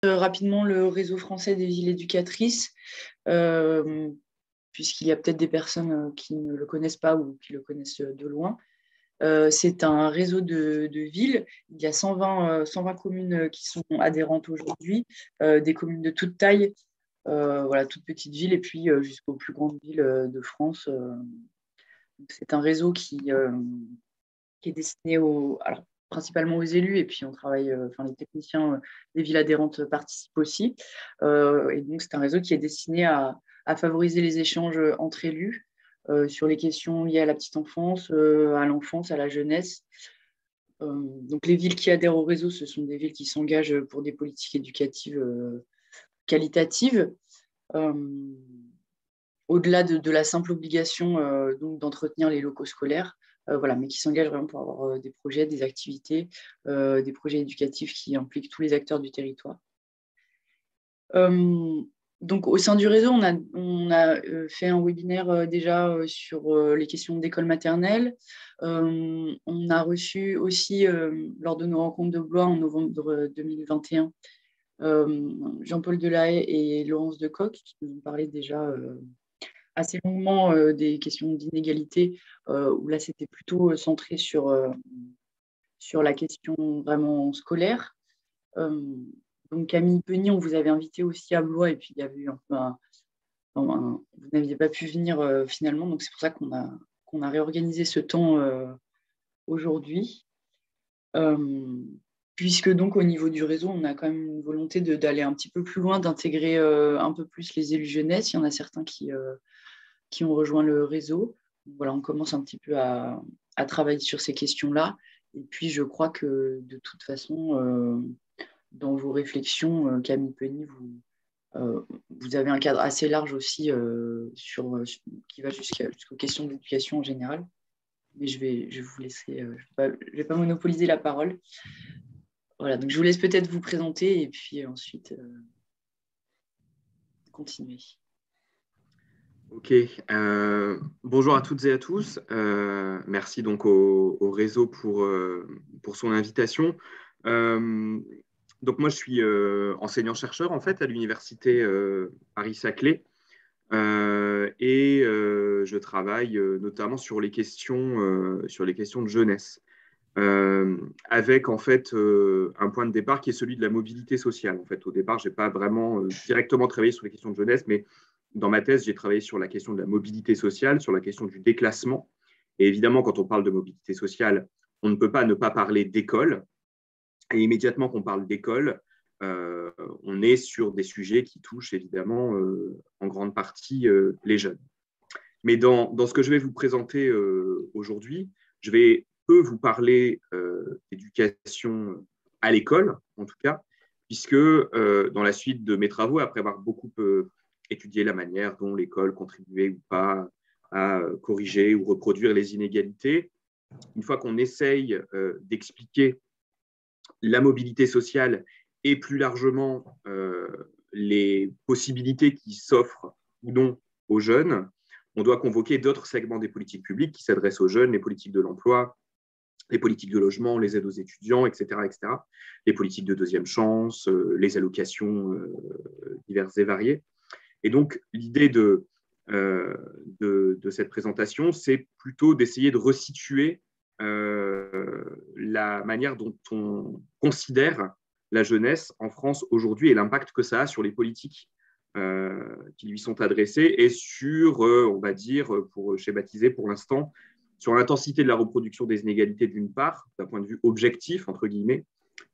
rapidement le réseau français des villes éducatrices, puisqu'il y a peut-être des personnes qui ne le connaissent pas ou qui le connaissent de loin. C'est un réseau de villes. Il y a 120 communes qui sont adhérentes aujourd'hui, des communes de toute taille, voilà, toutes petites villes, et puis jusqu'aux plus grandes villes de France. C'est un réseau qui est destiné alors, principalement aux élus, et puis on travaille, les techniciens des villes adhérentes participent aussi. Et donc, c'est un réseau qui est destiné à favoriser les échanges entre élus sur les questions liées à la petite enfance, à l'enfance, à la jeunesse. Donc, les villes qui adhèrent au réseau, ce sont des villes qui s'engagent pour des politiques éducatives qualitatives. Au-delà de la simple obligation donc d'entretenir les locaux scolaires, voilà, mais qui s'engagent vraiment pour avoir des projets, des activités, des projets éducatifs qui impliquent tous les acteurs du territoire. Donc, au sein du réseau, on a fait un webinaire déjà sur les questions d'école maternelle. On a reçu aussi, lors de nos rencontres de Blois en novembre 2021, Jean-Paul Delahaye et Laurence Decoq, qui nous ont parlé déjà assez longuement des questions d'inégalité, où là, c'était plutôt centré sur la question vraiment scolaire. Donc, Camille Peny, on vous avait invité aussi à Blois, et puis il y avait eu vous n'aviez pas pu venir finalement, donc c'est pour ça qu'on a réorganisé ce temps aujourd'hui. Puisque donc au niveau du réseau, on a quand même une volonté d'aller un petit peu plus loin, d'intégrer un peu plus les élus jeunesse. Il y en a certains qui ont rejoint le réseau. Voilà, on commence un petit peu à travailler sur ces questions-là. Et puis, je crois que de toute façon, dans vos réflexions, Camille Peny, vous avez un cadre assez large aussi qui va jusqu'aux questions d'éducation en général. Mais je vais vous laisser, je ne vais pas monopoliser la parole. Voilà, donc je vous laisse peut-être vous présenter et puis ensuite continuer. Ok, bonjour à toutes et à tous. Merci donc au réseau pour son invitation. Donc moi, je suis enseignant-chercheur en fait à l'université Paris-Saclay et je travaille notamment sur les questions de jeunesse. Avec en fait un point de départ qui est celui de la mobilité sociale. En fait, au départ, je n'ai pas vraiment directement travaillé sur les questions de jeunesse, mais dans ma thèse, j'ai travaillé sur la question de la mobilité sociale, sur la question du déclassement. Et évidemment, quand on parle de mobilité sociale, on ne peut pas ne pas parler d'école. Et immédiatement qu'on parle d'école, on est sur des sujets qui touchent évidemment en grande partie les jeunes. Mais dans ce que je vais vous présenter aujourd'hui, je vais peu vous parler d'éducation à l'école, en tout cas, puisque dans la suite de mes travaux, après avoir beaucoup étudié la manière dont l'école contribuait ou pas à corriger ou reproduire les inégalités, une fois qu'on essaye d'expliquer la mobilité sociale et plus largement les possibilités qui s'offrent ou non aux jeunes, on doit convoquer d'autres segments des politiques publiques qui s'adressent aux jeunes, les politiques de l'emploi, les politiques de logement, les aides aux étudiants, etc., les politiques de deuxième chance, les allocations diverses et variées. Et donc, l'idée de cette présentation, c'est plutôt d'essayer de resituer la manière dont on considère la jeunesse en France aujourd'hui et l'impact que ça a sur les politiques qui lui sont adressées et sur, on va dire, pour schématiser pour l'instant, sur l'intensité de la reproduction des inégalités d'une part, d'un point de vue objectif, entre guillemets,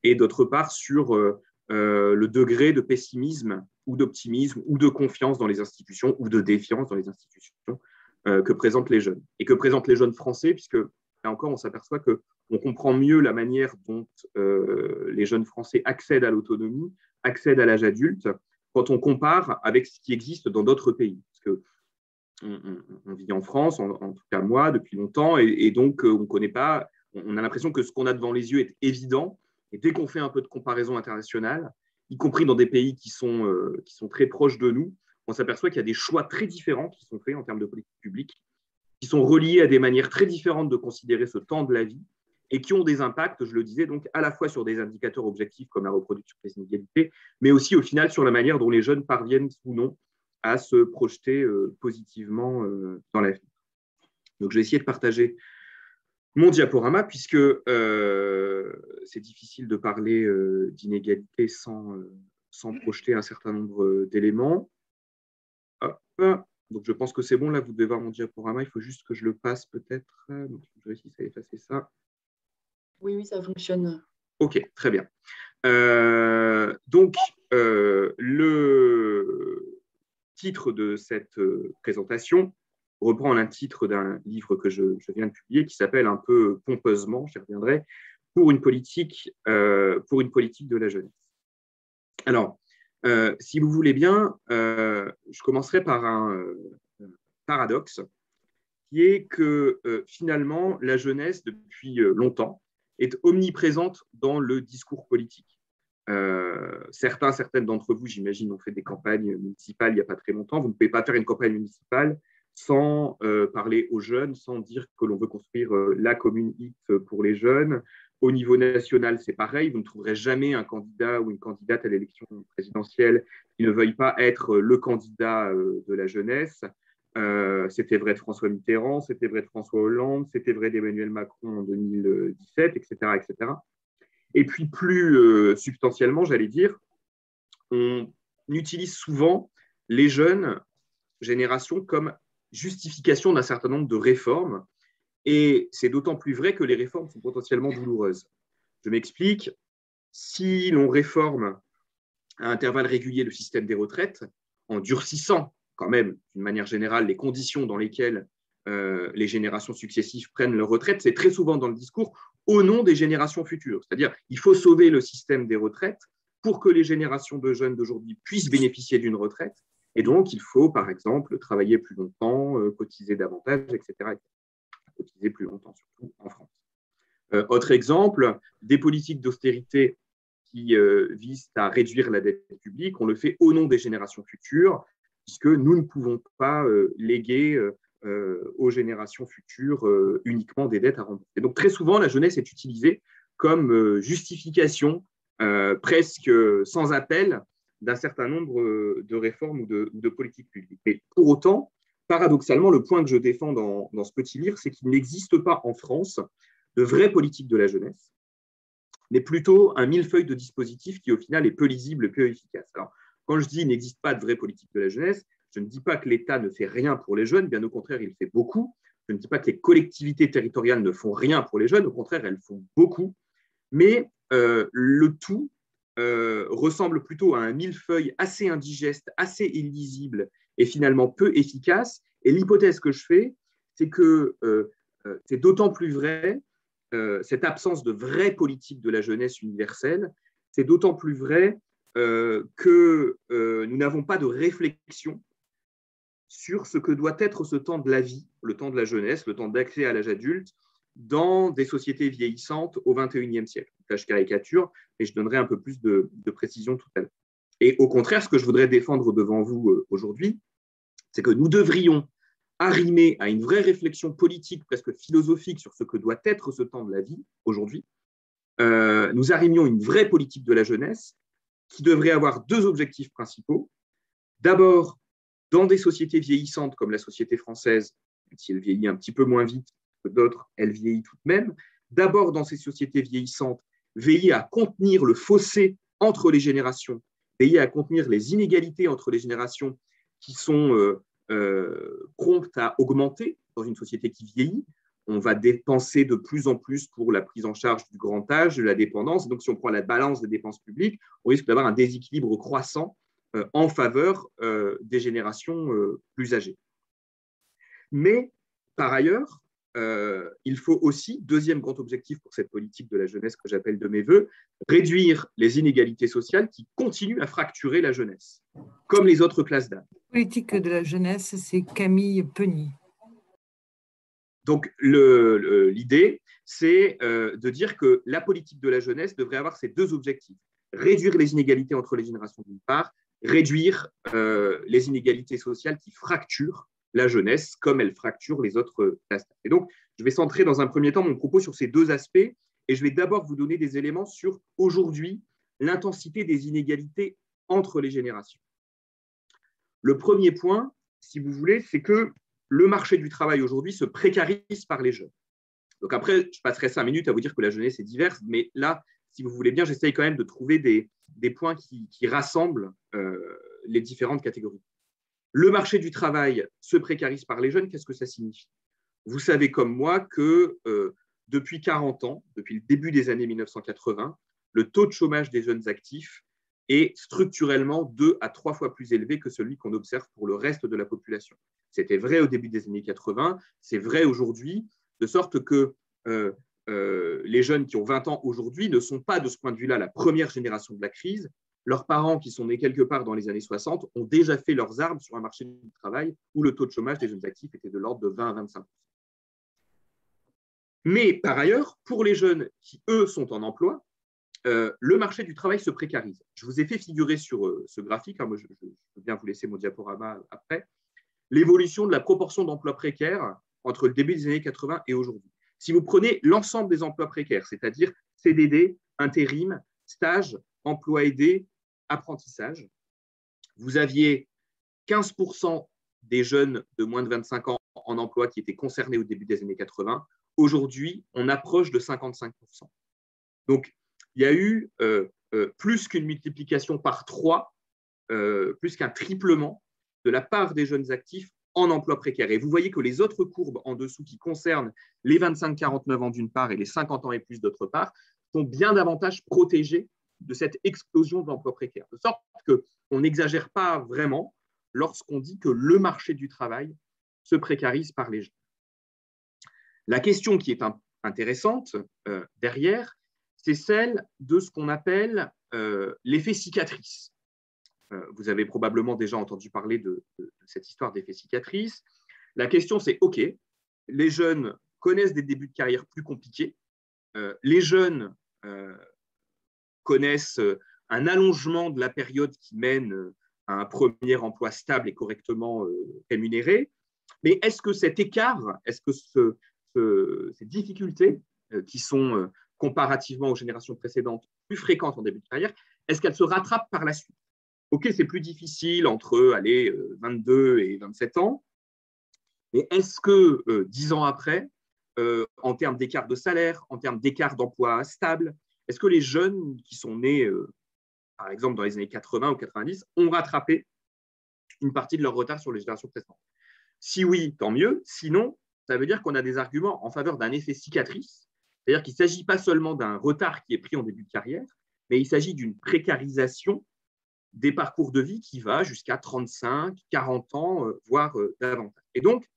et d'autre part sur le degré de pessimisme ou d'optimisme ou de confiance dans les institutions ou de défiance dans les institutions que présentent les jeunes. Et que présentent les jeunes français, puisque là encore, on s'aperçoit qu'on comprend mieux la manière dont les jeunes français accèdent à l'autonomie, accèdent à l'âge adulte, quand on compare avec ce qui existe dans d'autres pays. Parce que on vit en France, en tout cas moi, depuis longtemps, et donc on connaît pas, on a l'impression que ce qu'on a devant les yeux est évident, et dès qu'on fait un peu de comparaison internationale, y compris dans des pays qui sont très proches de nous, on s'aperçoit qu'il y a des choix très différents qui sont faits en termes de politique publique, qui sont reliés à des manières très différentes de considérer ce temps de la vie, et qui ont des impacts, je le disais, donc à la fois sur des indicateurs objectifs comme la reproduction des inégalités, mais aussi au final sur la manière dont les jeunes parviennent ou non à se projeter positivement dans l'avenir. Donc, je vais essayer de partager mon diaporama, puisque c'est difficile de parler d'inégalité sans projeter un certain nombre d'éléments. Donc, je pense que c'est bon. Là, vous devez voir mon diaporama. Il faut juste que je le passe peut-être. Donc, je réussisse à effacer ça. Oui, oui, ça fonctionne. OK, très bien. Donc, le titre de cette présentation reprend un titre d'un livre que je viens de publier qui s'appelle un peu pompeusement, j'y reviendrai, pour une politique de la jeunesse. Alors, si vous voulez bien, je commencerai par un paradoxe qui est que finalement, la jeunesse, depuis longtemps, est omniprésente dans le discours politique. Certaines d'entre vous, j'imagine, ont fait des campagnes municipales il n'y a pas très longtemps. Vous ne pouvez pas faire une campagne municipale sans parler aux jeunes, sans dire que l'on veut construire la commune X pour les jeunes. Au niveau national, c'est pareil. Vous ne trouverez jamais un candidat ou une candidate à l'élection présidentielle qui ne veuille pas être le candidat de la jeunesse. C'était vrai de François Mitterrand, c'était vrai de François Hollande, c'était vrai d'Emmanuel Macron en 2017, etc., etc. Et puis plus substantiellement, j'allais dire, on utilise souvent les jeunes générations comme justification d'un certain nombre de réformes. Et c'est d'autant plus vrai que les réformes sont potentiellement douloureuses. Je m'explique. Si l'on réforme à intervalles réguliers le système des retraites, en durcissant quand même, d'une manière générale, les conditions dans lesquelles les générations successives prennent leur retraite, c'est très souvent dans le discours au nom des générations futures. C'est-à-dire il faut sauver le système des retraites pour que les générations de jeunes d'aujourd'hui puissent bénéficier d'une retraite. Et donc, il faut, par exemple, travailler plus longtemps, cotiser davantage, etc. Cotiser plus longtemps, surtout en France. Autre exemple, des politiques d'austérité qui visent à réduire la dette publique, on le fait au nom des générations futures, puisque nous ne pouvons pas léguer aux générations futures uniquement des dettes à rembourser. Donc, très souvent, la jeunesse est utilisée comme justification presque sans appel d'un certain nombre de réformes ou de politiques publiques. Mais pour autant, paradoxalement, le point que je défends dans ce petit livre, c'est qu'il n'existe pas en France de vraie politique de la jeunesse, mais plutôt un millefeuille de dispositifs qui, au final, est peu lisible et peu efficace. Alors, quand je dis qu'il n'existe pas de vraie politique de la jeunesse, je ne dis pas que l'État ne fait rien pour les jeunes, bien au contraire, il fait beaucoup. Je ne dis pas que les collectivités territoriales ne font rien pour les jeunes, au contraire, elles font beaucoup. Mais le tout ressemble plutôt à un millefeuille assez indigeste, assez illisible et finalement peu efficace. Et l'hypothèse que je fais, c'est que c'est d'autant plus vrai, cette absence de vraie politique de la jeunesse universelle, c'est d'autant plus vrai que nous n'avons pas de réflexion sur ce que doit être ce temps de la vie, le temps de la jeunesse, le temps d'accès à l'âge adulte, dans des sociétés vieillissantes au XXIe siècle. Là, je caricature, et je donnerai un peu plus de précision tout à l'heure. Et au contraire, ce que je voudrais défendre devant vous aujourd'hui, c'est que nous devrions arrimer à une vraie réflexion politique, presque philosophique, sur ce que doit être ce temps de la vie aujourd'hui. Nous arrimions une vraie politique de la jeunesse qui devrait avoir deux objectifs principaux. D'abord, dans des sociétés vieillissantes comme la société française, même si elle vieillit un petit peu moins vite que d'autres, elle vieillit tout de même. D'abord, dans ces sociétés vieillissantes, veiller à contenir le fossé entre les générations, veiller à contenir les inégalités entre les générations qui sont promptes à augmenter dans une société qui vieillit. On va dépenser de plus en plus pour la prise en charge du grand âge, de la dépendance. Donc, si on prend la balance des dépenses publiques, on risque d'avoir un déséquilibre croissant en faveur des générations plus âgées. Mais, par ailleurs, il faut aussi, deuxième grand objectif pour cette politique de la jeunesse que j'appelle de mes voeux, réduire les inégalités sociales qui continuent à fracturer la jeunesse, comme les autres classes d'âge. La politique de la jeunesse, c'est Camille Penny. Donc, l'idée, c'est de dire que la politique de la jeunesse devrait avoir ces deux objectifs. Réduire les inégalités entre les générations d'une part, réduire les inégalités sociales qui fracturent la jeunesse comme elle fracture les autres classes. Et donc, je vais centrer dans un premier temps mon propos sur ces deux aspects Et je vais d'abord vous donner des éléments sur, aujourd'hui, l'intensité des inégalités entre les générations. Le premier point, si vous voulez, c'est que le marché du travail aujourd'hui se précarise par les jeunes. Donc après, je passerai 5 minutes à vous dire que la jeunesse est diverse, mais là, si vous voulez bien, j'essaye quand même de trouver des points qui rassemblent les différentes catégories. Le marché du travail se précarise par les jeunes, qu'est-ce que ça signifie? Vous savez comme moi que depuis 40 ans, depuis le début des années 1980, le taux de chômage des jeunes actifs est structurellement 2 à 3 fois plus élevé que celui qu'on observe pour le reste de la population. C'était vrai au début des années 80, c'est vrai aujourd'hui, de sorte que les jeunes qui ont 20 ans aujourd'hui ne sont pas de ce point de vue-là la première génération de la crise. Leurs parents, qui sont nés quelque part dans les années 60, ont déjà fait leurs armes sur un marché du travail où le taux de chômage des jeunes actifs était de l'ordre de 20 à 25%. Mais par ailleurs, pour les jeunes qui, eux, sont en emploi, le marché du travail se précarise. Je vous ai fait figurer sur ce graphique, moi je peux bien vous laisser mon diaporama après, l'évolution de la proportion d'emplois précaires entre le début des années 80 et aujourd'hui. Si vous prenez l'ensemble des emplois précaires, c'est-à-dire CDD, intérim, stage, emploi aidé, apprentissage, vous aviez 15% des jeunes de moins de 25 ans en emploi qui étaient concernés au début des années 80. Aujourd'hui, on approche de 55%. Donc, il y a eu plus qu'une multiplication par 3, plus qu'un triplement de la part des jeunes actifs en emploi précaire. Et vous voyez que les autres courbes en dessous qui concernent les 25-49 ans d'une part et les 50 ans et plus d'autre part sont bien davantage protégés de cette explosion de l'emploi précaire. De sorte qu'on n'exagère pas vraiment lorsqu'on dit que le marché du travail se précarise par les jeunes. La question qui est intéressante derrière, c'est celle de ce qu'on appelle l'effet cicatrice. Vous avez probablement déjà entendu parler de cette histoire d'effet cicatrice. La question, c'est, OK, les jeunes connaissent des débuts de carrière plus compliqués, les jeunes connaissent un allongement de la période qui mène à un premier emploi stable et correctement rémunéré, mais est-ce que cet écart, est-ce que ces difficultés qui sont comparativement aux générations précédentes plus fréquentes en début de carrière, est-ce qu'elles se rattrapent par la suite? OK, c'est plus difficile entre 22 et 27 ans, mais est-ce que 10 ans après, en termes d'écart de salaire, en termes d'écart d'emploi stable, est-ce que les jeunes qui sont nés, par exemple, dans les années 80 ou 90, ont rattrapé une partie de leur retard sur les générations précédentes? Si oui, tant mieux. Sinon, ça veut dire qu'on a des arguments en faveur d'un effet cicatrice, c'est-à-dire qu'il ne s'agit pas seulement d'un retard qui est pris en début de carrière, mais il s'agit d'une précarisation des parcours de vie qui va jusqu'à 35, 40 ans, voire davantage. Et donc,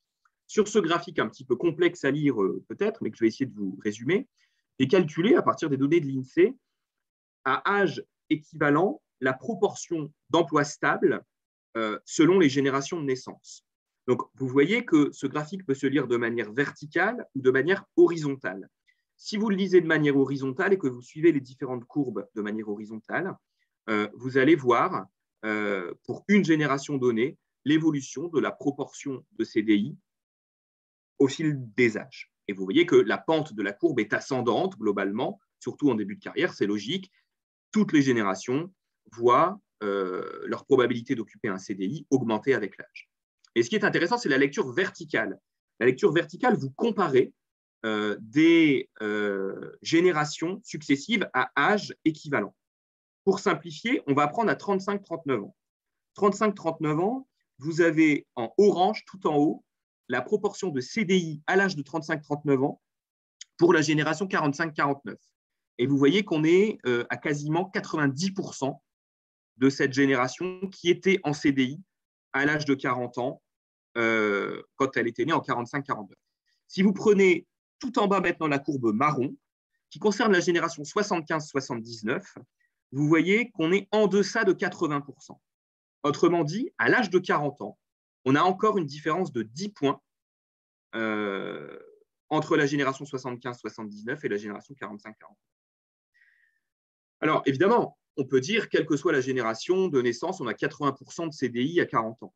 sur ce graphique un petit peu complexe à lire peut-être, mais que je vais essayer de vous résumer, j'ai calculé à partir des données de l'INSEE, à âge équivalent, la proportion d'emplois stables selon les générations de naissance. Donc, vous voyez que ce graphique peut se lire de manière verticale ou de manière horizontale. Si vous le lisez de manière horizontale et que vous suivez les différentes courbes de manière horizontale, vous allez voir, pour une génération donnée, l'évolution de la proportion de CDI au fil des âges. Et vous voyez que la pente de la courbe est ascendante globalement, surtout en début de carrière, c'est logique. Toutes les générations voient leur probabilité d'occuper un CDI augmenter avec l'âge. Et ce qui est intéressant, c'est la lecture verticale. La lecture verticale, vous comparez des générations successives à âge équivalent. Pour simplifier, on va prendre à 35-39 ans. 35-39 ans, vous avez en orange, tout en haut, la proportion de CDI à l'âge de 35-39 ans pour la génération 45-49. Et vous voyez qu'on est à quasiment 90% de cette génération qui était en CDI à l'âge de 40 ans quand elle était née en 45-49. Si vous prenez tout en bas maintenant la courbe marron, qui concerne la génération 75-79, vous voyez qu'on est en deçà de 80%. Autrement dit, à l'âge de 40 ans, on a encore une différence de 10 points entre la génération 75-79 et la génération 45-49. Alors, évidemment, on peut dire, quelle que soit la génération de naissance, on a 80% de CDI à 40 ans,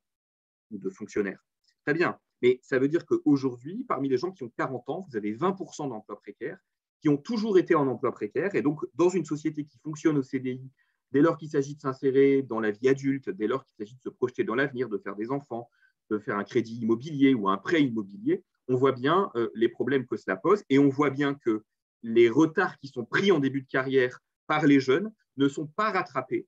ou de fonctionnaires. Très bien, mais ça veut dire qu'aujourd'hui, parmi les gens qui ont 40 ans, vous avez 20% d'emplois précaires qui ont toujours été en emploi précaire. Et donc, dans une société qui fonctionne au CDI, dès lors qu'il s'agit de s'insérer dans la vie adulte, dès lors qu'il s'agit de se projeter dans l'avenir, de faire des enfants, de faire un crédit immobilier ou un prêt immobilier, on voit bien les problèmes que cela pose et on voit bien que les retards qui sont pris en début de carrière par les jeunes ne sont pas rattrapés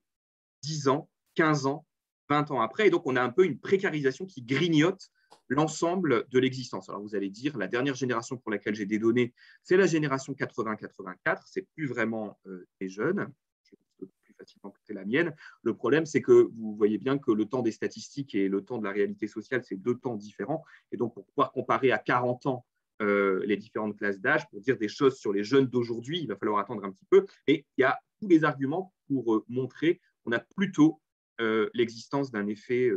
10 ans, 15 ans, 20 ans après. Et donc, on a un peu une précarisation qui grignote l'ensemble de l'existence. Alors, vous allez dire, la dernière génération pour laquelle j'ai des données, c'est la génération 80-84, c'est plus vraiment des jeunes. Plus facilement que c'est la mienne. Le problème, c'est que vous voyez bien que le temps des statistiques et le temps de la réalité sociale, c'est deux temps différents. Et donc, pour pouvoir comparer à 40 ans les différentes classes d'âge, pour dire des choses sur les jeunes d'aujourd'hui, il va falloir attendre un petit peu. Et il y a tous les arguments pour montrer qu'on a plutôt l'existence d'un effet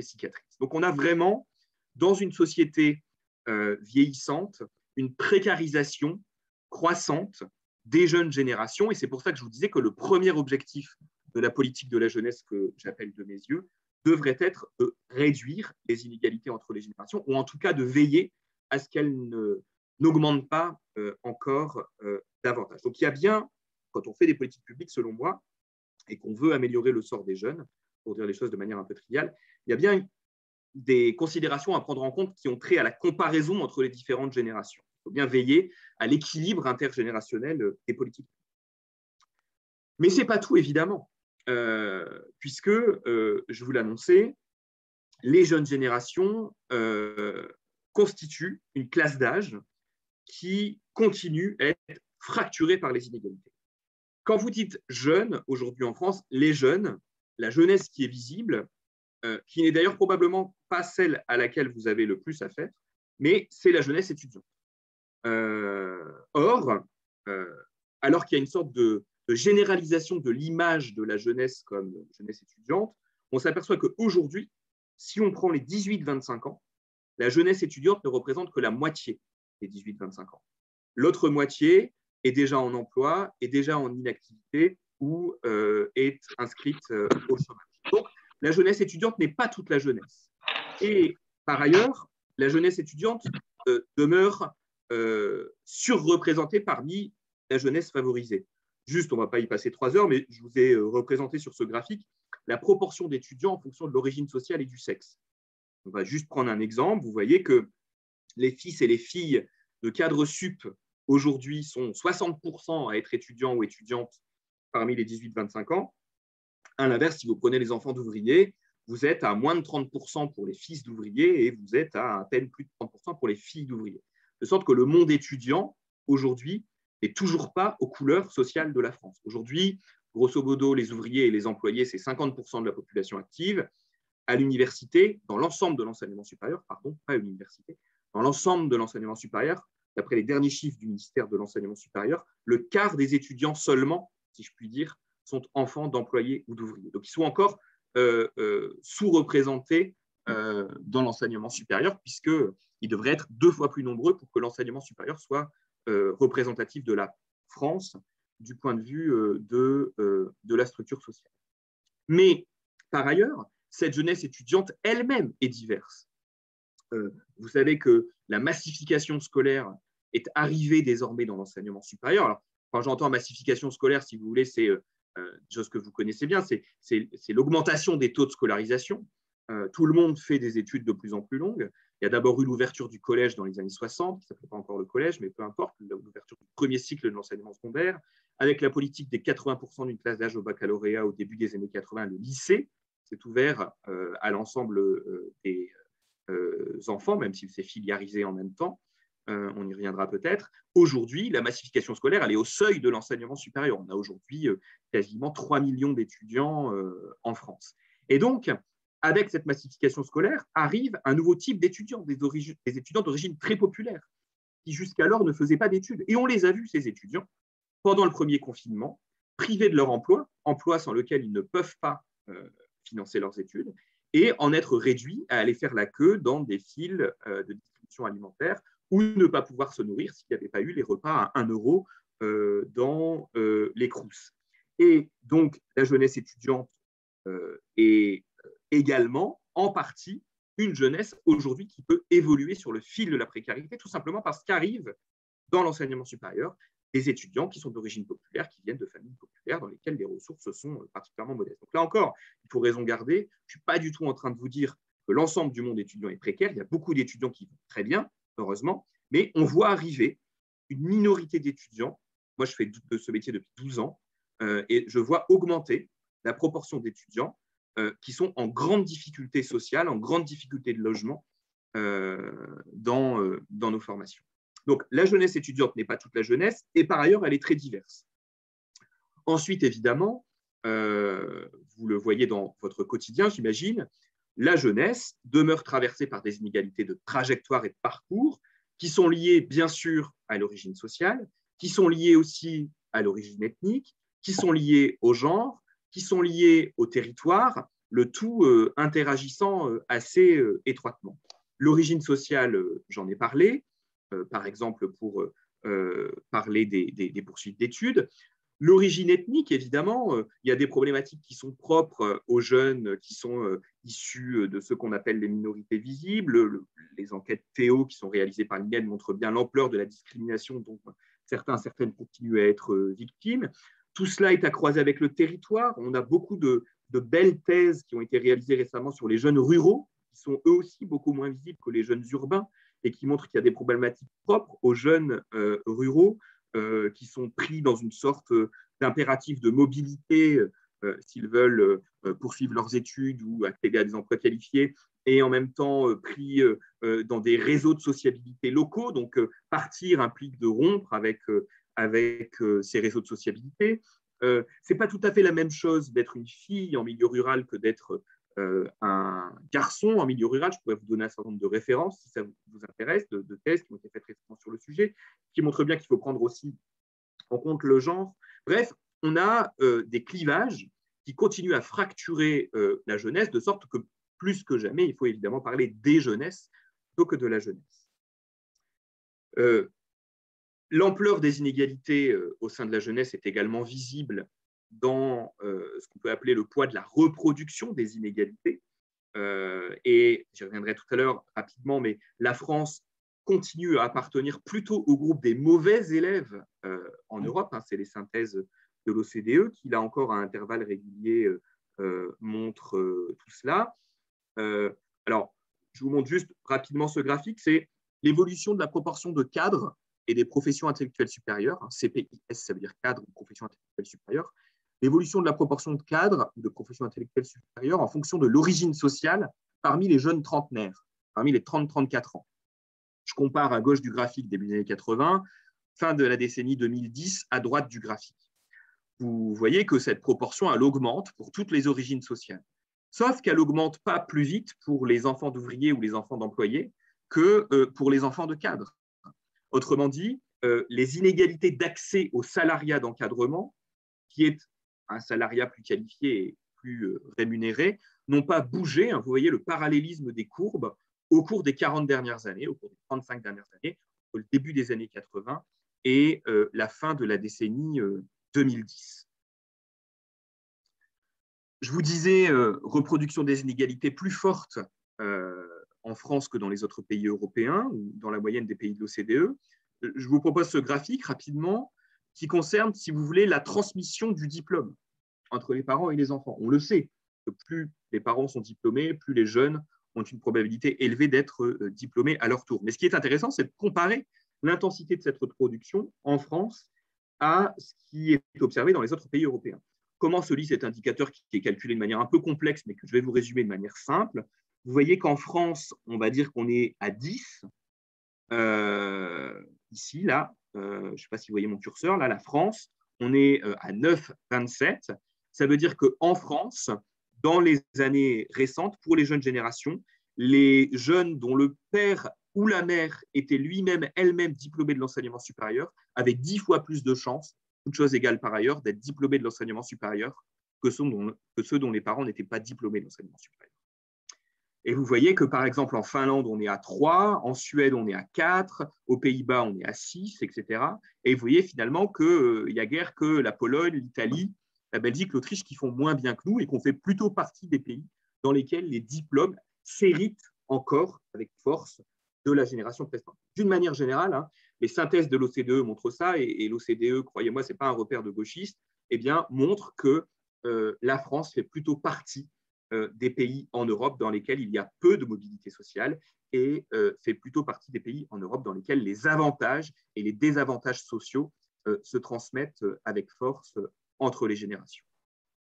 cicatrice. Donc, on a vraiment, dans une société vieillissante, une précarisation croissante des jeunes générations. Et c'est pour ça que je vous disais que le premier objectif de la politique de la jeunesse, que j'appelle de mes yeux, devrait être de réduire les inégalités entre les générations, ou en tout cas de veiller à ce qu'elles n'augmentent pas encore davantage. Donc il y a bien, quand on fait des politiques publiques, selon moi, et qu'on veut améliorer le sort des jeunes, pour dire les choses de manière un peu triviale, il y a bien des considérations à prendre en compte qui ont trait à la comparaison entre les différentes générations. Il faut bien veiller à l'équilibre intergénérationnel des politiques. Mais ce n'est pas tout, évidemment, puisque, je vous l'annonçais, les jeunes générations constituent une classe d'âge qui continue à être fracturée par les inégalités. Quand vous dites jeunes, aujourd'hui en France, les jeunes, la jeunesse qui est visible, qui n'est d'ailleurs probablement pas celle à laquelle vous avez le plus à faire, mais c'est la jeunesse étudiante. Or, alors qu'il y a une sorte de généralisation de l'image de la jeunesse comme jeunesse étudiante, on s'aperçoit qu'aujourd'hui, si on prend les 18-25 ans, la jeunesse étudiante ne représente que la moitié des 18-25 ans. L'autre moitié est déjà en emploi, est déjà en inactivité ou est inscrite au chômage. Donc, la jeunesse étudiante n'est pas toute la jeunesse. Et par ailleurs, la jeunesse étudiante demeure surreprésentée parmi la jeunesse favorisée. Juste, on ne va pas y passer 3 heures, mais je vous ai représenté sur ce graphique la proportion d'étudiants en fonction de l'origine sociale et du sexe. On va juste prendre un exemple. Vous voyez que les fils et les filles de cadres sup aujourd'hui sont 60% à être étudiants ou étudiantes parmi les 18-25 ans. À l'inverse, si vous prenez les enfants d'ouvriers, vous êtes à moins de 30% pour les fils d'ouvriers et vous êtes à peine plus de 30% pour les filles d'ouvriers. De sorte que le monde étudiant, aujourd'hui, n'est toujours pas aux couleurs sociales de la France. Aujourd'hui, grosso modo, les ouvriers et les employés, c'est 50% de la population active. À l'université, dans l'ensemble de l'enseignement supérieur, pardon, pas à l'université, dans l'ensemble de l'enseignement supérieur, d'après les derniers chiffres du ministère de l'Enseignement supérieur, le quart des étudiants seulement, si je puis dire, sont enfants d'employés ou d'ouvriers. Donc, ils sont encore sous-représentés dans l'enseignement supérieur, puisqu'ils devraient être 2 fois plus nombreux pour que l'enseignement supérieur soit représentatif de la France du point de vue de la structure sociale. Mais, par ailleurs, cette jeunesse étudiante elle-même est diverse. Vous savez que la massification scolaire est arrivée désormais dans l'enseignement supérieur. Alors, quand j'entends massification scolaire, si vous voulez, c'est une chose que vous connaissez bien, c'est l'augmentation des taux de scolarisation. Tout le monde fait des études de plus en plus longues. Il y a d'abord eu l'ouverture du collège dans les années 60, qui ne s'appelait pas encore le collège, mais peu importe, l'ouverture du premier cycle de l'enseignement secondaire, avec la politique des 80% d'une classe d'âge au baccalauréat au début des années 80, le lycée s'est ouvert à l'ensemble des enfants, même s'il s'est filiarisé en même temps. On y reviendra peut-être. Aujourd'hui, la massification scolaire, elle est au seuil de l'enseignement supérieur. On a aujourd'hui quasiment 3 millions d'étudiants en France. Et donc, avec cette massification scolaire, arrive un nouveau type d'étudiants, des étudiants d'origine très populaire, qui jusqu'alors ne faisaient pas d'études. Et on les a vus, ces étudiants, pendant le premier confinement, privés de leur emploi sans lequel ils ne peuvent pas financer leurs études, et en être réduits à aller faire la queue dans des files de distribution alimentaire ou ne pas pouvoir se nourrir s'il n'y avait pas eu les repas à 1 euro dans les Crous. Et donc, la jeunesse étudiante est également, en partie, une jeunesse aujourd'hui qui peut évoluer sur le fil de la précarité, tout simplement parce qu'arrive dans l'enseignement supérieur des étudiants qui sont d'origine populaire, qui viennent de familles populaires dans lesquelles les ressources sont particulièrement modestes. Donc là encore, il faut raison garder. Je ne suis pas du tout en train de vous dire que l'ensemble du monde étudiant est précaire. Il y a beaucoup d'étudiants qui vont très bien, heureusement, mais on voit arriver une minorité d'étudiants. Moi, je fais de ce métier depuis 12 ans et je vois augmenter la proportion d'étudiants qui sont en grande difficulté sociale, en grande difficulté de logement dans nos formations. Donc, la jeunesse étudiante n'est pas toute la jeunesse et par ailleurs, elle est très diverse. Ensuite, évidemment, vous le voyez dans votre quotidien, j'imagine, la jeunesse demeure traversée par des inégalités de trajectoire et de parcours qui sont liées, bien sûr, à l'origine sociale, qui sont liées aussi à l'origine ethnique, qui sont liées au genre, qui sont liées au territoire, le tout interagissant assez étroitement. L'origine sociale, j'en ai parlé, par exemple pour parler des poursuites d'études. L'origine ethnique, évidemment, il y a des problématiques qui sont propres aux jeunes qui sont issus de ce qu'on appelle les minorités visibles. Les enquêtes Théo qui sont réalisées par l'INED montrent bien l'ampleur de la discrimination dont certaines continuent à être victimes. Tout cela est à croiser avec le territoire. On a beaucoup de belles thèses qui ont été réalisées récemment sur les jeunes ruraux, qui sont eux aussi beaucoup moins visibles que les jeunes urbains et qui montrent qu'il y a des problématiques propres aux jeunes ruraux qui sont pris dans une sorte d'impératif de mobilité s'ils veulent poursuivre leurs études ou accéder à des emplois qualifiés, et en même temps pris dans des réseaux de sociabilité locaux. Donc, partir implique de rompre avec ces réseaux de sociabilité. Ce n'est pas tout à fait la même chose d'être une fille en milieu rural que d'être un garçon en milieu rural. Je pourrais vous donner un certain nombre de références si ça vous intéresse, de thèses qui ont été faites récemment sur le sujet, qui montrent bien qu'il faut prendre aussi en compte le genre. Bref, on a des clivages qui continuent à fracturer la jeunesse, de sorte que plus que jamais, il faut évidemment parler des jeunesses plutôt que de la jeunesse. L'ampleur des inégalités au sein de la jeunesse est également visible dans ce qu'on peut appeler le poids de la reproduction des inégalités. Et j'y reviendrai tout à l'heure rapidement, mais la France continue à appartenir plutôt au groupe des mauvais élèves en Europe. C'est les synthèses de l'OCDE qui, là encore, à intervalles réguliers, montrent tout cela. Alors, je vous montre juste rapidement ce graphique. C'est l'évolution de la proportion de cadres et des professions intellectuelles supérieures. CPIS, ça veut dire cadre ou profession intellectuelle supérieure. L'évolution de la proportion de cadres ou de professions intellectuelles supérieures en fonction de l'origine sociale parmi les jeunes trentenaires, parmi les 30-34 ans. Je compare à gauche du graphique début des années 80, fin de la décennie 2010, à droite du graphique. Vous voyez que cette proportion, elle augmente pour toutes les origines sociales. Sauf qu'elle n'augmente pas plus vite pour les enfants d'ouvriers ou les enfants d'employés que pour les enfants de cadres. Autrement dit, les inégalités d'accès au salariat d'encadrement, qui est un salariat plus qualifié et plus rémunéré, n'ont pas bougé. Vous voyez le parallélisme des courbes au cours des 40 dernières années, au cours des 35 dernières années, au début des années 80 et la fin de la décennie 2010. Je vous disais, reproduction des inégalités plus forte en France que dans les autres pays européens ou dans la moyenne des pays de l'OCDE. Je vous propose ce graphique rapidement qui concerne, si vous voulez, la transmission du diplôme entre les parents et les enfants. On le sait, que plus les parents sont diplômés, plus les jeunes ont une probabilité élevée d'être diplômés à leur tour. Mais ce qui est intéressant, c'est de comparer l'intensité de cette reproduction en France à ce qui est observé dans les autres pays européens. Comment se lit cet indicateur qui est calculé de manière un peu complexe, mais que je vais vous résumer de manière simple? Vous voyez qu'en France, on va dire qu'on est à 10. Ici, là, je ne sais pas si vous voyez mon curseur, là, la France, on est à 9,27. Ça veut dire qu'en France, dans les années récentes, pour les jeunes générations, les jeunes dont le père ou la mère était lui-même, elle-même diplômée de l'enseignement supérieur, avaient 10 fois plus de chances, toutes choses égales par ailleurs, d'être diplômés de l'enseignement supérieur que ceux dont les parents n'étaient pas diplômés de l'enseignement supérieur. Et vous voyez que, par exemple, en Finlande, on est à 3, en Suède, on est à 4, aux Pays-Bas, on est à 6, etc. Et vous voyez finalement qu'il n'y a guère que la Pologne, l'Italie, la Belgique, l'Autriche qui font moins bien que nous et qu'on fait plutôt partie des pays dans lesquels les diplômes s'héritent encore avec force de la génération précédente. D'une manière générale, les synthèses de l'OCDE montrent ça, et l'OCDE, croyez-moi, ce n'est pas un repère de gauchistes, eh bien, montre que la France fait plutôt partie des pays en Europe dans lesquels il y a peu de mobilité sociale, et fait plutôt partie des pays en Europe dans lesquels les avantages et les désavantages sociaux se transmettent avec force entre les générations.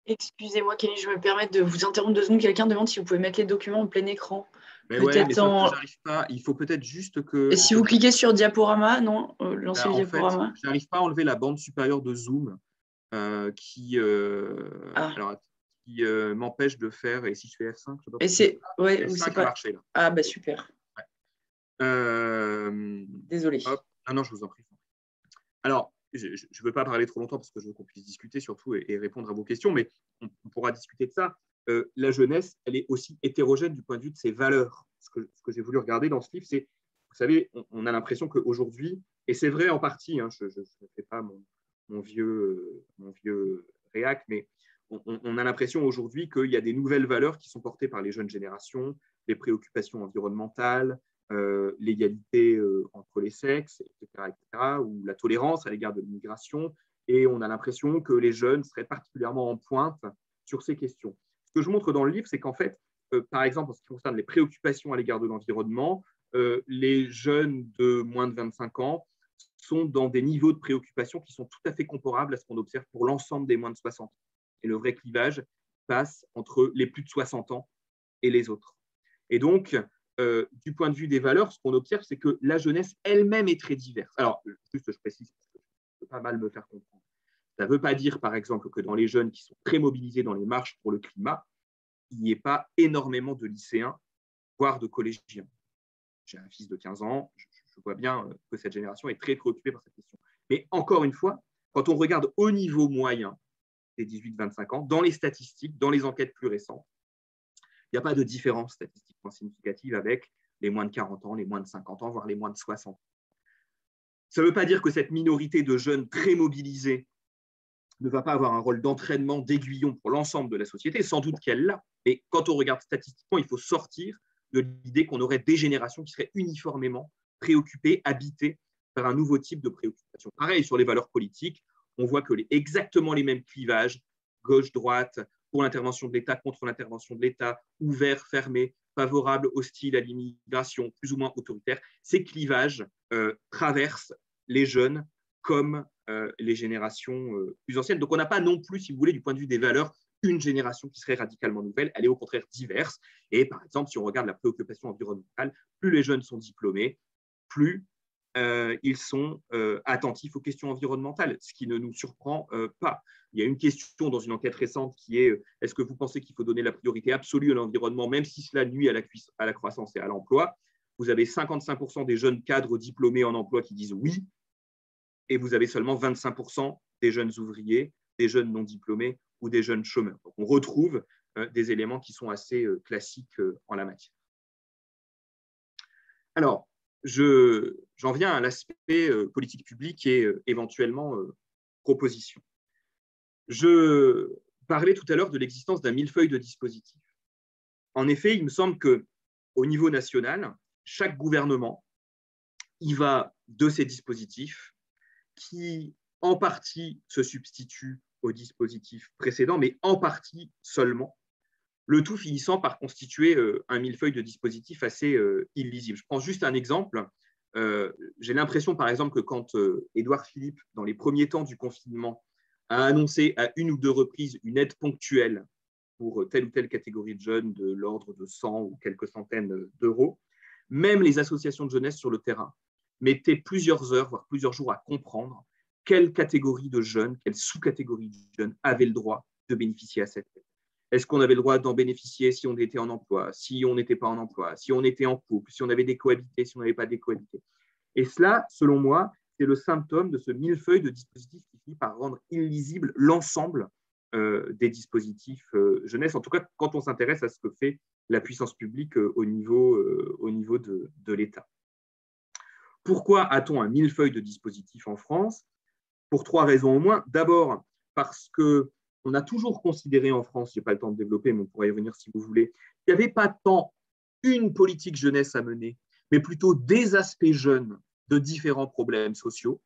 Excusez-moi, Kelly, je me permets de vous interrompre 2 secondes. Quelqu'un demande si vous pouvez mettre les documents en plein écran. Mais ouais, mais ça, j'arrive pas. Il faut peut-être juste que. Et si vous cliquez sur diaporama, non, lancez le diaporama. Je n'arrive pas à enlever la bande supérieure de Zoom qui m'empêche de faire. Et si je fais F5, je et c'est ouais, F5 pas... a marché là. Ah bah super. Ouais. Désolé. Non, je vous en prie. Alors, je ne veux pas parler trop longtemps parce que je veux qu'on puisse discuter surtout et répondre à vos questions, mais on pourra discuter de ça. La jeunesse, elle est aussi hétérogène du point de vue de ses valeurs. Ce que j'ai voulu regarder dans ce livre, c'est, vous savez, on a l'impression qu'aujourd'hui, et c'est vrai en partie, hein, je ne fais pas mon vieux réac, mais on a l'impression aujourd'hui qu'il y a des nouvelles valeurs qui sont portées par les jeunes générations, les préoccupations environnementales, l'égalité entre les sexes, etc., ou la tolérance à l'égard de l'immigration, et on a l'impression que les jeunes seraient particulièrement en pointe sur ces questions. Ce que je montre dans le livre, c'est qu'en fait, par exemple, en ce qui concerne les préoccupations à l'égard de l'environnement, les jeunes de moins de 25 ans sont dans des niveaux de préoccupation qui sont tout à fait comparables à ce qu'on observe pour l'ensemble des moins de 60 ans. Et le vrai clivage passe entre les plus de 60 ans et les autres. Et donc, du point de vue des valeurs, ce qu'on observe, c'est que la jeunesse elle-même est très diverse. Alors, juste, je précise, parce que je peux pas mal me faire comprendre. Ça ne veut pas dire, par exemple, que dans les jeunes qui sont très mobilisés dans les marches pour le climat, il n'y ait pas énormément de lycéens, voire de collégiens. J'ai un fils de 15 ans, je vois bien que cette génération est très préoccupée par cette question. Mais encore une fois, quand on regarde au niveau moyen des 18-25 ans, dans les statistiques, dans les enquêtes plus récentes, il n'y a pas de différence statistiquement significative avec les moins de 40 ans, les moins de 50 ans, voire les moins de 60 ans. Ça ne veut pas dire que cette minorité de jeunes très mobilisés ne va pas avoir un rôle d'entraînement, d'aiguillon pour l'ensemble de la société, sans doute qu'elle l'a. Mais quand on regarde statistiquement, il faut sortir de l'idée qu'on aurait des générations qui seraient uniformément préoccupées, habitées par un nouveau type de préoccupation. Pareil, sur les valeurs politiques, on voit que exactement les mêmes clivages, gauche-droite, pour l'intervention de l'État, contre l'intervention de l'État, ouvert, fermé, favorable, hostile à l'immigration, plus ou moins autoritaire, ces clivages traversent les jeunes comme les générations plus anciennes. Donc, on n'a pas non plus, si vous voulez, du point de vue des valeurs, une génération qui serait radicalement nouvelle. Elle est au contraire diverse. Et par exemple, si on regarde la préoccupation environnementale, plus les jeunes sont diplômés, plus ils sont attentifs aux questions environnementales, ce qui ne nous surprend pas. Il y a une question dans une enquête récente qui est est-ce que vous pensez qu'il faut donner la priorité absolue à l'environnement, même si cela nuit à la croissance et à l'emploi? Vous avez 55% des jeunes cadres diplômés en emploi qui disent oui, et vous avez seulement 25% des jeunes ouvriers, des jeunes non diplômés ou des jeunes chômeurs. Donc, on retrouve des éléments qui sont assez classiques en la matière. Alors, j'en viens à l'aspect politique publique et éventuellement proposition. Je parlais tout à l'heure de l'existence d'un millefeuille de dispositifs. En effet, il me semble qu'au niveau national, chaque gouvernement y va de ces dispositifs qui, en partie, se substituent aux dispositifs précédents, mais en partie seulement, le tout finissant par constituer un millefeuille de dispositifs assez illisible. Je prends juste un exemple. J'ai l'impression, par exemple, que quand Édouard Philippe, dans les premiers temps du confinement, a annoncé à une ou deux reprises une aide ponctuelle pour telle ou telle catégorie de jeunes de l'ordre de 100 ou quelques centaines d'euros, même les associations de jeunesse sur le terrain mettaient plusieurs heures, voire plusieurs jours à comprendre quelle catégorie de jeunes, quelle sous-catégorie de jeunes avait le droit de bénéficier à cette aide. Est-ce qu'on avait le droit d'en bénéficier si on était en emploi, si on n'était pas en emploi, si on était en couple, si on avait décohabité, si on n'avait pas décohabité? Et cela, selon moi, c'est le symptôme de ce millefeuille de dispositifs qui finit par rendre illisible l'ensemble des dispositifs jeunesse, en tout cas quand on s'intéresse à ce que fait la puissance publique au niveau de l'État. Pourquoi a-t-on un millefeuille de dispositifs en France? Pour trois raisons au moins. D'abord, parce qu'on a toujours considéré en France, je n'ai pas le temps de développer, mais on pourra y revenir si vous voulez, qu'il n'y avait pas tant une politique jeunesse à mener, mais plutôt des aspects jeunes de différents problèmes sociaux.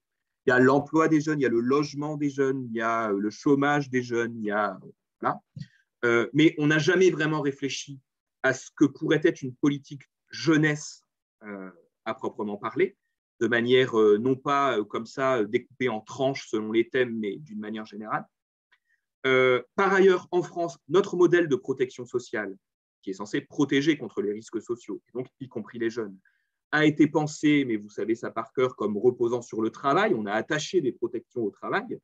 Il y a l'emploi des jeunes, il y a le logement des jeunes, il y a le chômage des jeunes, il y a, voilà. Mais on n'a jamais vraiment réfléchi à ce que pourrait être une politique jeunesse à proprement parler, de manière non pas comme ça découpée en tranches selon les thèmes, mais d'une manière générale. Par ailleurs, en France, notre modèle de protection sociale, qui est censé protéger contre les risques sociaux, donc y compris les jeunes, a été pensé, mais vous savez ça par cœur, comme reposant sur le travail. On a attaché des protections au travail.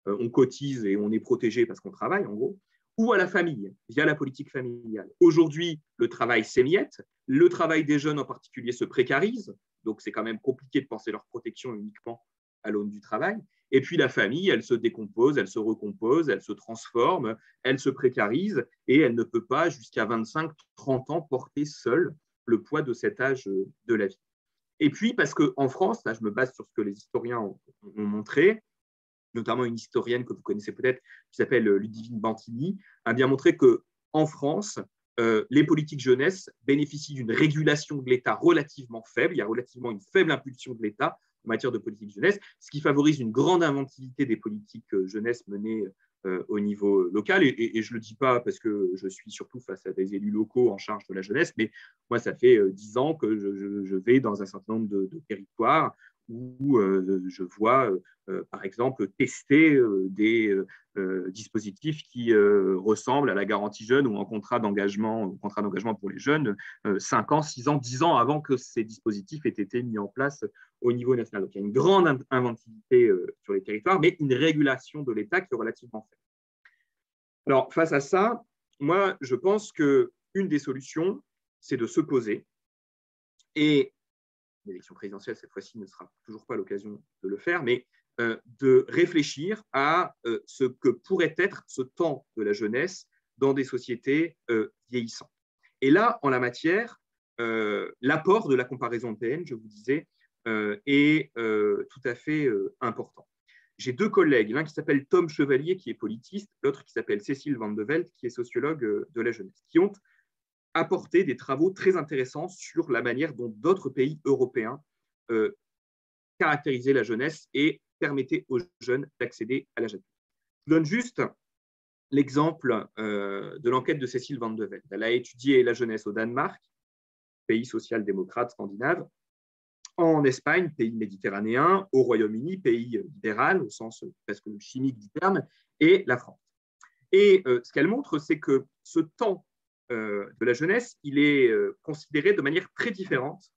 On cotise et on est protégé parce qu'on travaille, en gros, ou à la famille, via la politique familiale. Aujourd'hui, le travail s'émiette. Le travail des jeunes en particulier se précarise. Donc, c'est quand même compliqué de penser leur protection uniquement à l'aune du travail. Et puis, la famille, elle se décompose, elle se recompose, elle se transforme, elle se précarise et elle ne peut pas, jusqu'à 25-30 ans, porter seule le poids de cet âge de la vie. Et puis, parce qu'en France, là, je me base sur ce que les historiens ont montré, notamment une historienne que vous connaissez peut-être, qui s'appelle Ludivine Bantini, a bien montré qu'en France, les politiques jeunesse bénéficient d'une régulation de l'État relativement faible. Il y a relativement une faible impulsion de l'État en matière de politique jeunesse, ce qui favorise une grande inventivité des politiques jeunesse menées au niveau local. Et je ne le dis pas parce que je suis surtout face à des élus locaux en charge de la jeunesse, mais moi, ça fait 10 ans que je vais dans un certain nombre de territoires où je vois, par exemple, tester des dispositifs qui ressemblent à la garantie jeune ou en contrat d'engagement pour les jeunes 5 ans, 6 ans, 10 ans avant que ces dispositifs aient été mis en place au niveau national. Donc, il y a une grande inventivité sur les territoires, mais une régulation de l'État qui est relativement faible. Alors, face à ça, moi, je pense qu'une des solutions, c'est de se poser. Et l'élection présidentielle, cette fois-ci, ne sera toujours pas l'occasion de le faire, mais de réfléchir à ce que pourrait être ce temps de la jeunesse dans des sociétés vieillissantes. Et là, en la matière, l'apport de la comparaison européenne, je vous disais, est tout à fait important. J'ai 2 collègues, l'un qui s'appelle Tom Chevalier, qui est politiste, l'autre qui s'appelle Cécile Van de Velde, qui est sociologue de la jeunesse, qui ont apporté des travaux très intéressants sur la manière dont d'autres pays européens caractérisaient la jeunesse et permettaient aux jeunes d'accéder à l'âge adulte. Je donne juste l'exemple de l'enquête de Cécile Van de Velde. Elle a étudié la jeunesse au Danemark, pays social-démocrate scandinave, en Espagne, pays méditerranéen, au Royaume-Uni, pays libéral au sens presque chimique du terme, et la France. Et ce qu'elle montre, c'est que ce temps de la jeunesse, il est considéré de manière très différente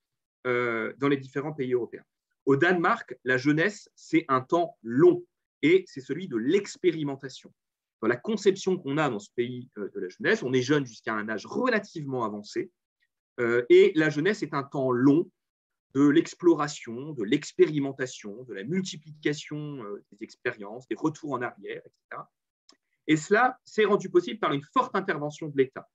dans les différents pays européens. Au Danemark, la jeunesse, c'est un temps long et c'est celui de l'expérimentation. Dans la conception qu'on a dans ce pays de la jeunesse, on est jeune jusqu'à un âge relativement avancé et la jeunesse est un temps long de l'exploration, de l'expérimentation, de la multiplication des expériences, des retours en arrière, etc. Et cela s'est rendu possible par une forte intervention de l'État.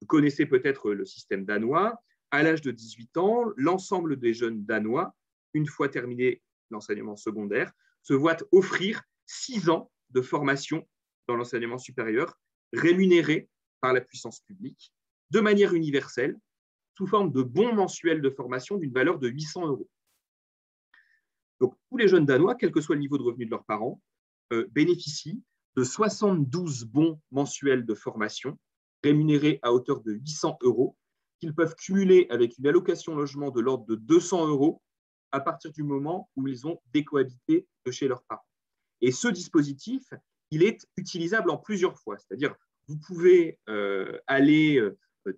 Vous connaissez peut-être le système danois. À l'âge de 18 ans, l'ensemble des jeunes danois, une fois terminé l'enseignement secondaire, se voient offrir 6 ans de formation dans l'enseignement supérieur, rémunérés par la puissance publique, de manière universelle, sous forme de bons mensuels de formation d'une valeur de 800 €. Donc, tous les jeunes Danois, quel que soit le niveau de revenu de leurs parents, bénéficient de 72 bons mensuels de formation rémunérés à hauteur de 800 € qu'ils peuvent cumuler avec une allocation logement de l'ordre de 200 € à partir du moment où ils ont décohabité de chez leurs parents. Et ce dispositif, il est utilisable en plusieurs fois. C'est-à-dire, vous pouvez aller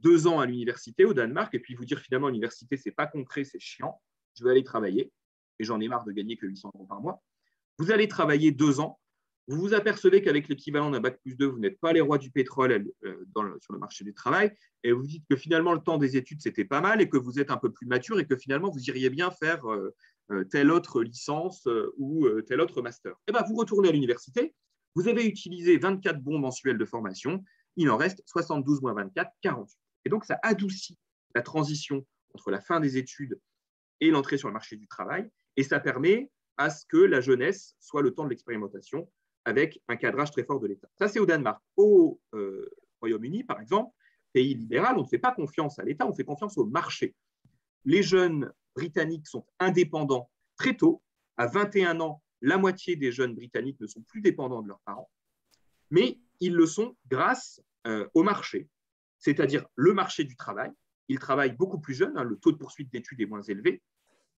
2 ans à l'université au Danemark et puis vous dire finalement l'université, c'est pas concret, c'est chiant, je vais aller travailler et j'en ai marre de gagner que 800 € par mois. Vous allez travailler 2 ans, vous vous apercevez qu'avec l'équivalent d'un bac+2, vous n'êtes pas les rois du pétrole sur le marché du travail et vous dites que finalement le temps des études, c'était pas mal et que vous êtes un peu plus mature et que finalement vous iriez bien faire telle autre licence ou tel autre master. Et bien, vous retournez à l'université, vous avez utilisé 24 bons mensuels de formation, il en reste 72 moins 24, 48. Et donc, ça adoucit la transition entre la fin des études et l'entrée sur le marché du travail, et ça permet à ce que la jeunesse soit le temps de l'expérimentation avec un cadrage très fort de l'État. Ça, c'est au Danemark. Au Royaume-Uni, par exemple, pays libéral, on ne fait pas confiance à l'État, on fait confiance au marché. Les jeunes Britanniques sont indépendants très tôt. À 21 ans, la moitié des jeunes Britanniques ne sont plus dépendants de leurs parents, mais ils le sont grâce au marché, c'est-à-dire le marché du travail. Ils travaillent beaucoup plus jeunes, le taux de poursuite d'études est moins élevé.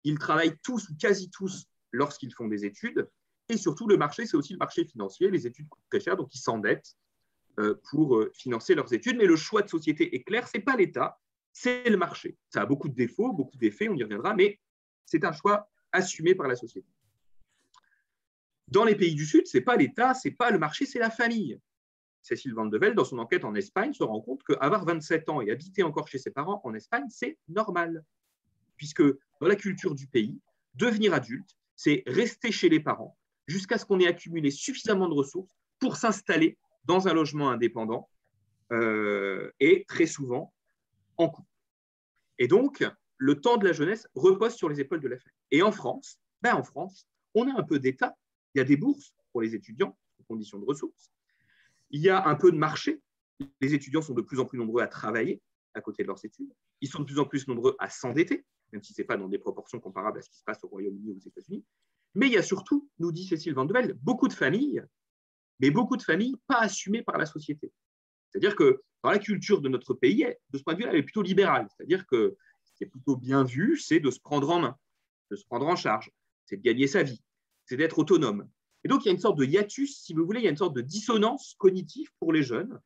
Ils travaillent tous ou quasi tous lorsqu'ils font des études. Et surtout, le marché, c'est aussi le marché financier. Les études coûtent très cher, donc ils s'endettent pour financer leurs études. Mais le choix de société est clair, ce n'est pas l'État, c'est le marché. Ça a beaucoup de défauts, beaucoup d'effets, on y reviendra, mais c'est un choix assumé par la société. Dans les pays du Sud, ce n'est pas l'État, ce n'est pas le marché, c'est la famille. Cécile Van de Velde, dans son enquête en Espagne, se rend compte qu'avoir 27 ans et habiter encore chez ses parents en Espagne, c'est normal. Puisque dans la culture du pays, devenir adulte, c'est rester chez les parents jusqu'à ce qu'on ait accumulé suffisamment de ressources pour s'installer dans un logement indépendant et très souvent en couple. Et donc, le temps de la jeunesse repose sur les épaules de la famille. Et en France, on a un peu d'État. Il y a des bourses pour les étudiants, en conditions de ressources. Il y a un peu de marché. Les étudiants sont de plus en plus nombreux à travailler à côté de leurs études. Ils sont de plus en plus nombreux à s'endetter, même si ce n'est pas dans des proportions comparables à ce qui se passe au Royaume-Uni ou aux États-Unis. Mais il y a surtout, nous dit Cécile Van de Velde, beaucoup de familles, mais beaucoup de familles pas assumées par la société. C'est-à-dire que dans la culture de notre pays, de ce point de vue-là, elle est plutôt libérale. C'est-à-dire que ce qui est plutôt bien vu, c'est de se prendre en main, de se prendre en charge, c'est de gagner sa vie, c'est d'être autonome. Et donc, il y a une sorte de hiatus, si vous voulez, il y a une sorte de dissonance cognitive pour les jeunes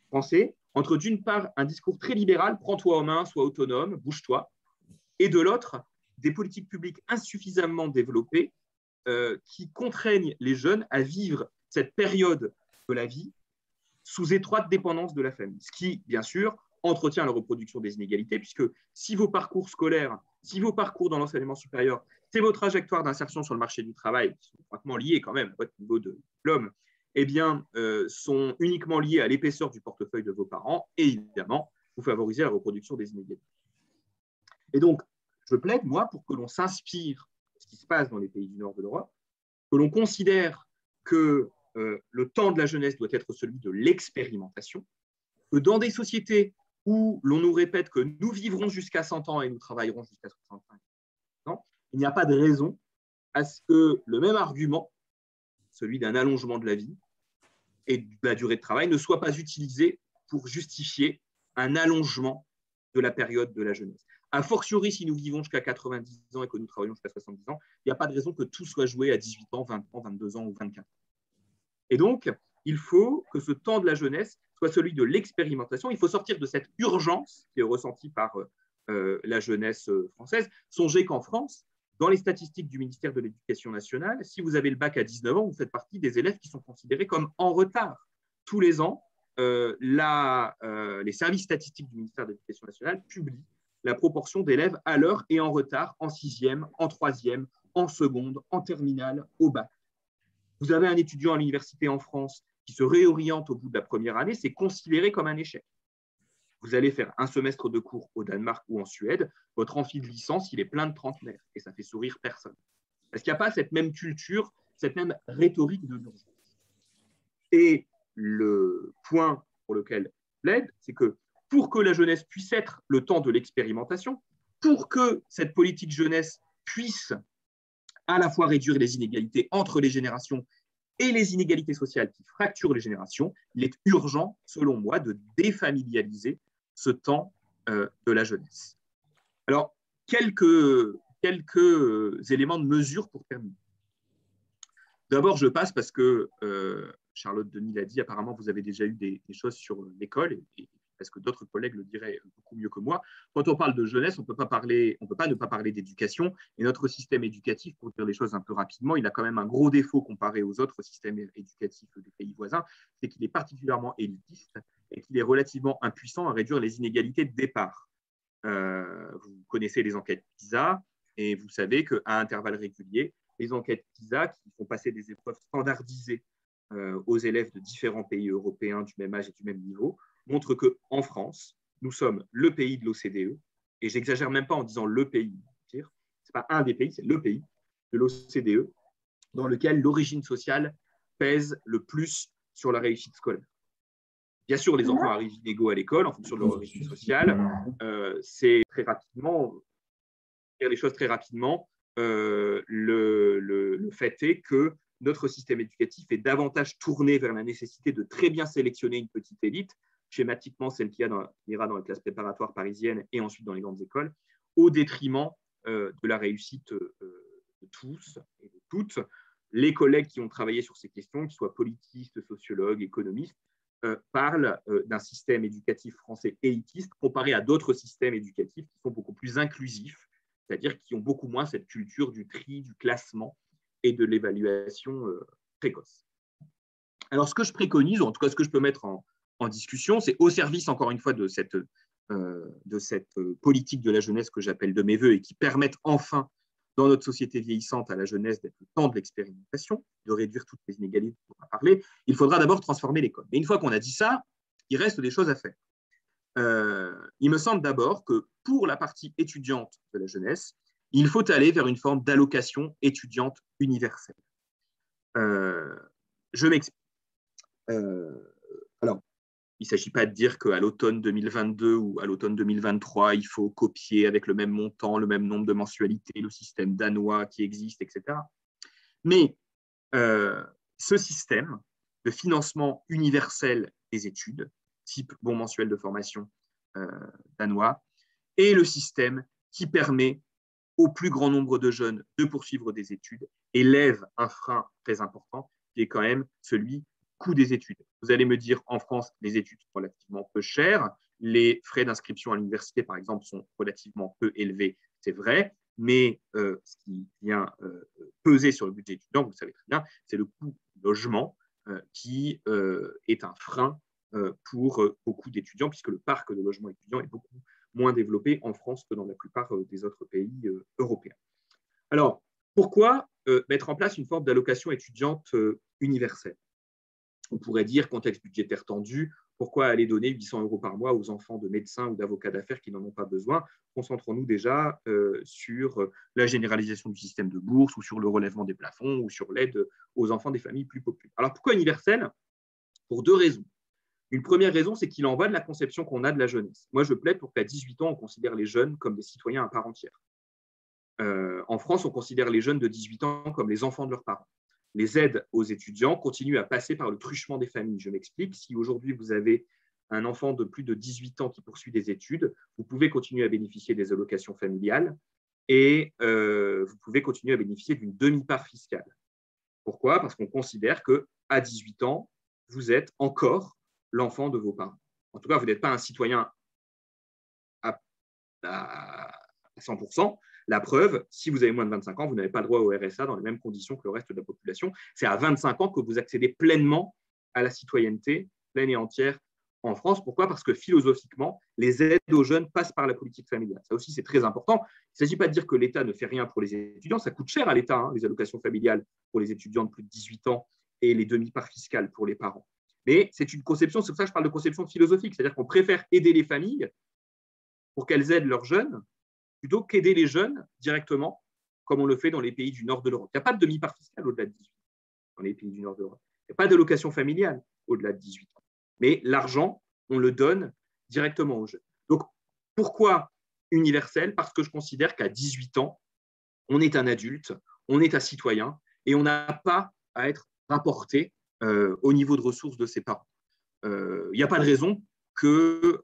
français, entre d'une part un discours très libéral, prends-toi en main, sois autonome, bouge-toi, et de l'autre, des politiques publiques insuffisamment développées qui contraignent les jeunes à vivre cette période de la vie sous étroite dépendance de la famille. Ce qui, bien sûr, entretient la reproduction des inégalités, puisque si vos parcours scolaires, si vos parcours dans l'enseignement supérieur, c'est vos trajectoires d'insertion sur le marché du travail, qui sont étroitement liées quand même à votre niveau de diplôme, eh bien, sont uniquement liés à l'épaisseur du portefeuille de vos parents, et évidemment, vous favorisez la reproduction des inégalités. Et donc, je plaide, moi, pour que l'on s'inspire de ce qui se passe dans les pays du nord de l'Europe, que l'on considère que le temps de la jeunesse doit être celui de l'expérimentation, que dans des sociétés où l'on nous répète que nous vivrons jusqu'à 100 ans et nous travaillerons jusqu'à 65 ans, il n'y a pas de raison à ce que le même argument, celui d'un allongement de la vie et de la durée de travail, ne soit pas utilisé pour justifier un allongement de la période de la jeunesse. A fortiori, si nous vivons jusqu'à 90 ans et que nous travaillons jusqu'à 70 ans, il n'y a pas de raison que tout soit joué à 18 ans, 20 ans, 22 ans ou 24 ans. Et donc, il faut que ce temps de la jeunesse soit celui de l'expérimentation. Il faut sortir de cette urgence qui est ressentie par la jeunesse française. Songez qu'en France, dans les statistiques du ministère de l'Éducation nationale, si vous avez le bac à 19 ans, vous faites partie des élèves qui sont considérés comme en retard. Tous les ans, les services statistiques du ministère de l'Éducation nationale publient la proportion d'élèves à l'heure et en retard en sixième, en troisième, en seconde, en terminale, au bac. Vous avez un étudiant à l'université en France qui se réoriente au bout de la première année, c'est considéré comme un échec. Vous allez faire un semestre de cours au Danemark ou en Suède, votre amphi de licence, il est plein de trentenaires et ça fait sourire personne. Parce qu'il n'y a pas cette même culture, cette même rhétorique de l'urgence. Et le point pour lequel je plaide, c'est que pour que la jeunesse puisse être le temps de l'expérimentation, pour que cette politique jeunesse puisse à la fois réduire les inégalités entre les générations et les inégalités sociales qui fracturent les générations, il est urgent, selon moi, de défamilialiser ce temps de la jeunesse. Alors, quelques éléments de mesure pour terminer. D'abord, je passe parce que Charlotte Denis l'a dit, apparemment, vous avez déjà eu des choses sur l'école et parce que d'autres collègues le diraient beaucoup mieux que moi. Quand on parle de jeunesse, on ne peut pas ne pas parler d'éducation. Et notre système éducatif, pour dire les choses un peu rapidement, il a quand même un gros défaut comparé aux autres systèmes éducatifs des pays voisins, c'est qu'il est particulièrement élitiste et qu'il est relativement impuissant à réduire les inégalités de départ. Vous connaissez les enquêtes PISA et vous savez qu'à intervalles réguliers, les enquêtes PISA qui font passer des épreuves standardisées aux élèves de différents pays européens du même âge et du même niveau, montre qu'en France, nous sommes le pays de l'OCDE, et j'exagère même pas en disant le pays, ce n'est pas un des pays, c'est le pays de l'OCDE, dans lequel l'origine sociale pèse le plus sur la réussite scolaire. Bien sûr, les enfants arrivent inégaux à l'école en fonction de leur origine sociale, c'est très rapidement dire les choses très rapidement, le fait est que notre système éducatif est davantage tourné vers la nécessité de très bien sélectionner une petite élite, schématiquement celle qui ira dans les classes préparatoires parisiennes et ensuite dans les grandes écoles, au détriment de la réussite de tous et de toutes. Les collègues qui ont travaillé sur ces questions, qu'ils soient politistes, sociologues, économistes, parlent d'un système éducatif français élitiste comparé à d'autres systèmes éducatifs qui sont beaucoup plus inclusifs, c'est-à-dire qui ont beaucoup moins cette culture du tri, du classement et de l'évaluation précoce. Alors, ce que je préconise, ou en tout cas ce que je peux mettre en discussion, c'est au service, encore une fois, de cette politique de la jeunesse que j'appelle de mes voeux et qui permettent enfin, dans notre société vieillissante, à la jeunesse d'être le temps de l'expérimentation, de réduire toutes les inégalités dont on a parlé. Il faudra d'abord transformer l'école. Mais une fois qu'on a dit ça, il reste des choses à faire. Il me semble d'abord que pour la partie étudiante de la jeunesse, il faut aller vers une forme d'allocation étudiante universelle. Je m'explique. Alors, il ne s'agit pas de dire qu'à l'automne 2022 ou à l'automne 2023, il faut copier avec le même montant, le même nombre de mensualités, le système danois qui existe, etc. Mais ce système de financement universel des études, type bon mensuel de formation danois, est le système qui permet au plus grand nombre de jeunes de poursuivre des études et lève un frein très important qui est quand même celui coût des études. Vous allez me dire, en France, les études sont relativement peu chères. Les frais d'inscription à l'université, par exemple, sont relativement peu élevés, c'est vrai. Mais ce qui vient peser sur le budget étudiant, vous le savez très bien, c'est le coût du logement qui est un frein pour beaucoup d'étudiants, puisque le parc de logement étudiant est beaucoup moins développé en France que dans la plupart des autres pays européens. Alors, pourquoi mettre en place une forme d'allocation étudiante universelle? On pourrait dire, contexte budgétaire tendu, pourquoi aller donner 800 € par mois aux enfants de médecins ou d'avocats d'affaires qui n'en ont pas besoin? Concentrons-nous déjà sur la généralisation du système de bourse ou sur le relèvement des plafonds ou sur l'aide aux enfants des familles plus populaires. Alors, pourquoi universel? Pour deux raisons. Une première raison, c'est qu'il en va de la conception qu'on a de la jeunesse. Moi, je plaide pour qu'à 18 ans, on considère les jeunes comme des citoyens à part entière. En France, on considère les jeunes de 18 ans comme les enfants de leurs parents. Les aides aux étudiants continuent à passer par le truchement des familles. Je m'explique. Si aujourd'hui, vous avez un enfant de plus de 18 ans qui poursuit des études, vous pouvez continuer à bénéficier des allocations familiales et vous pouvez continuer à bénéficier d'une demi-part fiscale. Pourquoi? Parce qu'on considère qu'à 18 ans, vous êtes encore l'enfant de vos parents. En tout cas, vous n'êtes pas un citoyen à 100%. La preuve, si vous avez moins de 25 ans, vous n'avez pas le droit au RSA dans les mêmes conditions que le reste de la population. C'est à 25 ans que vous accédez pleinement à la citoyenneté pleine et entière en France. Pourquoi? Parce que philosophiquement, les aides aux jeunes passent par la politique familiale. Ça aussi, c'est très important. Il ne s'agit pas de dire que l'État ne fait rien pour les étudiants. Ça coûte cher à l'État, les allocations familiales pour les étudiants de plus de 18 ans et les demi-parts fiscales pour les parents. Mais c'est une conception, c'est pour ça que je parle de conception philosophique, c'est-à-dire qu'on préfère aider les familles pour qu'elles aident leurs jeunes plutôt qu'aider les jeunes directement, comme on le fait dans les pays du nord de l'Europe. Il n'y a pas de demi-part fiscale au-delà de 18 ans dans les pays du nord de l'Europe. Il n'y a pas d'allocation familiale au-delà de 18 ans. Mais l'argent, on le donne directement aux jeunes. Donc, pourquoi universel? Parce que je considère qu'à 18 ans, on est un adulte, on est un citoyen et on n'a pas à être rapporté au niveau de ressources de ses parents. Il n'y a pas de raison que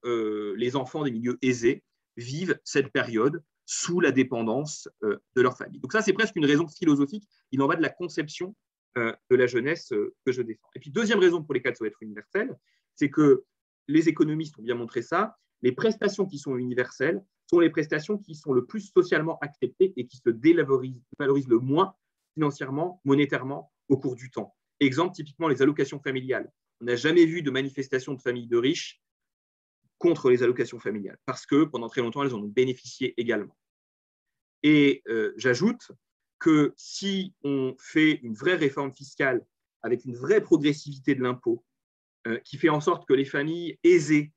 les enfants des milieux aisés vivent cette période sous la dépendance de leur famille. Donc ça, c'est presque une raison philosophique. Il en va de la conception de la jeunesse que je défends. Et puis, deuxième raison pour laquelle ça doit être universel, c'est que les économistes ont bien montré ça, les prestations qui sont universelles sont les prestations qui sont le plus socialement acceptées et qui se dévalorisent le moins financièrement, monétairement au cours du temps. Exemple, typiquement les allocations familiales. On n'a jamais vu de manifestation de familles de riches contre les allocations familiales, parce que pendant très longtemps, elles en ont bénéficié également. Et j'ajoute que si on fait une vraie réforme fiscale avec une vraie progressivité de l'impôt, qui fait en sorte que les familles aisées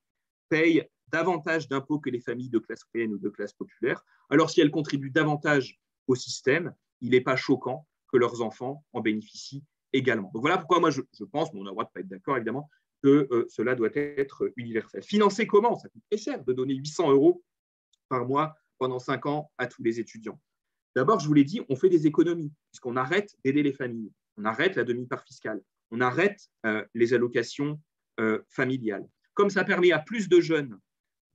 payent davantage d'impôts que les familles de classe moyenne ou de classe populaire, alors si elles contribuent davantage au système, il n'est pas choquant que leurs enfants en bénéficient également. Donc voilà pourquoi moi je pense, mais on a le droit de ne pas être d'accord évidemment, que cela doit être universel. Financer comment? Ça coûte très cher de donner 800 € par mois pendant 5 ans à tous les étudiants. D'abord, je vous l'ai dit, on fait des économies, puisqu'on arrête d'aider les familles, on arrête la demi-part fiscale, on arrête les allocations familiales. Comme ça permet à plus de jeunes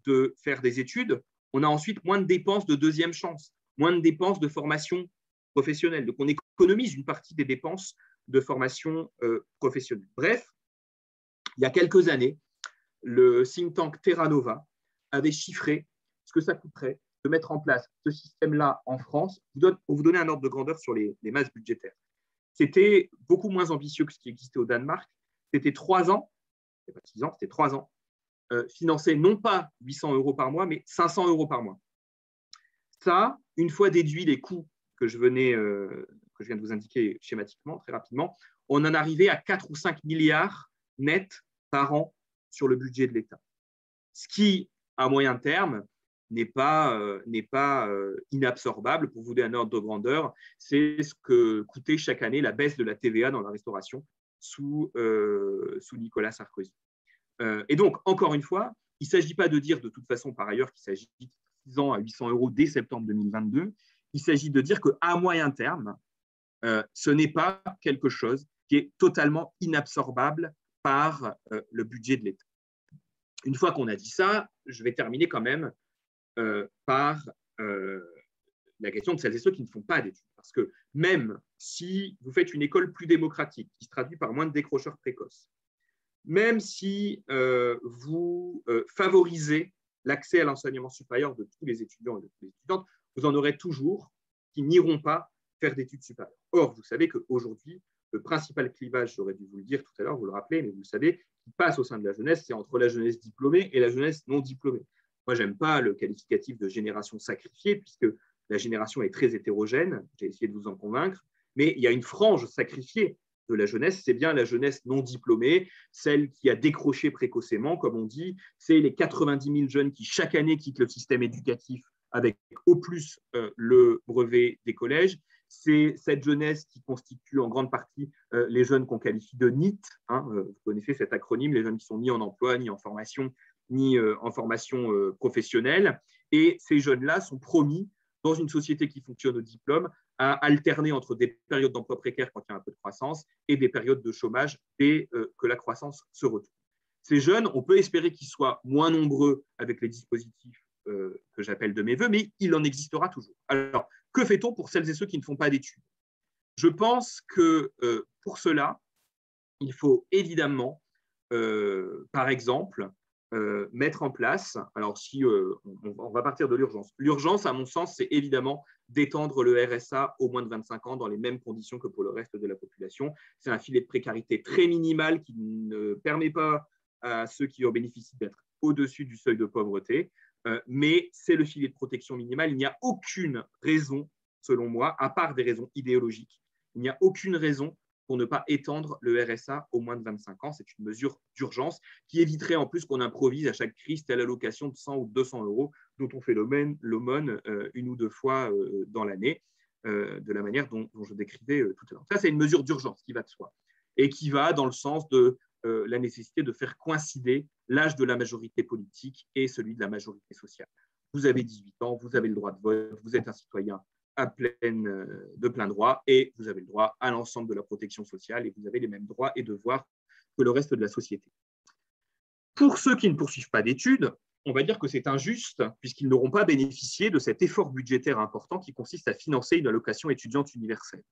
de faire des études, on a ensuite moins de dépenses de deuxième chance, moins de dépenses de formation professionnelle. Donc, on économise une partie des dépenses de formation professionnelle. Bref, il y a quelques années, le think tank Terra Nova avait chiffré ce que ça coûterait de mettre en place ce système-là en France. Pour vous donner un ordre de grandeur sur les masses budgétaires. C'était beaucoup moins ambitieux que ce qui existait au Danemark. C'était 3 ans, c'était pas 6 ans, c'était 3 ans, financé non pas 800 € par mois, mais 500 € par mois. Ça, une fois déduit les coûts que je viens de vous indiquer schématiquement, très rapidement, on en arrivait à 4 ou 5 milliards nets par an sur le budget de l'État. Ce qui, à moyen terme, n'est pas inabsorbable. Pour vous donner un ordre de grandeur, c'est ce que coûtait chaque année la baisse de la TVA dans la restauration sous Nicolas Sarkozy. Et donc, encore une fois, il ne s'agit pas de dire de toute façon, par ailleurs, qu'il s'agit de 6 ans à 800 € dès septembre 2022. Il s'agit de dire qu'à moyen terme, ce n'est pas quelque chose qui est totalement inabsorbable par le budget de l'État. Une fois qu'on a dit ça, je vais terminer quand même par la question de celles et ceux qui ne font pas d'études. Parce que même si vous faites une école plus démocratique, qui se traduit par moins de décrocheurs précoces, même si vous favorisez l'accès à l'enseignement supérieur de tous les étudiants et de toutes les étudiantes, vous en aurez toujours qui n'iront pas faire d'études supérieures. Or, vous savez qu'aujourd'hui, le principal clivage, j'aurais dû vous le dire tout à l'heure, vous le rappelez, mais vous le savez, qui passe au sein de la jeunesse, c'est entre la jeunesse diplômée et la jeunesse non diplômée. Moi, je n'aime pas le qualificatif de génération sacrifiée, puisque la génération est très hétérogène, j'ai essayé de vous en convaincre, mais il y a une frange sacrifiée de la jeunesse, c'est bien la jeunesse non diplômée, celle qui a décroché précocement, comme on dit, c'est les 90 000 jeunes qui chaque année quittent le système éducatif avec au plus le brevet des collèges. C'est cette jeunesse qui constitue en grande partie les jeunes qu'on qualifie de NEET. Vous connaissez cet acronyme, les jeunes qui sont ni en emploi, ni en formation professionnelle. Et ces jeunes-là sont promis, dans une société qui fonctionne au diplôme, à alterner entre des périodes d'emploi précaire quand il y a un peu de croissance et des périodes de chômage dès que la croissance se retourne. Ces jeunes, on peut espérer qu'ils soient moins nombreux avec les dispositifs que j'appelle de mes voeux, mais il en existera toujours. Alors, que fait-on pour celles et ceux qui ne font pas d'études? Je pense que pour cela, il faut évidemment, par exemple, mettre en place, alors si on va partir de l'urgence. L'urgence, à mon sens, c'est évidemment d'étendre le RSA au moins de 25 ans dans les mêmes conditions que pour le reste de la population. C'est un filet de précarité très minimal qui ne permet pas à ceux qui en bénéficient d'être au-dessus du seuil de pauvreté, mais c'est le filet de protection minimale. Il n'y a aucune raison, selon moi, à part des raisons idéologiques, il n'y a aucune raison pour ne pas étendre le RSA au moins de 25 ans. C'est une mesure d'urgence qui éviterait en plus qu'on improvise à chaque crise telle allocation de 100 ou 200 € dont on fait l'aumône une ou deux fois dans l'année, de la manière dont je décrivais tout à l'heure. Ça, c'est une mesure d'urgence qui va de soi et qui va dans le sens de la nécessité de faire coïncider l'âge de la majorité politique et celui de la majorité sociale. Vous avez 18 ans, vous avez le droit de vote, vous êtes un citoyen de plein droit et vous avez le droit à l'ensemble de la protection sociale et vous avez les mêmes droits et devoirs que le reste de la société. Pour ceux qui ne poursuivent pas d'études, on va dire que c'est injuste puisqu'ils n'auront pas bénéficié de cet effort budgétaire important qui consiste à financer une allocation étudiante universelle.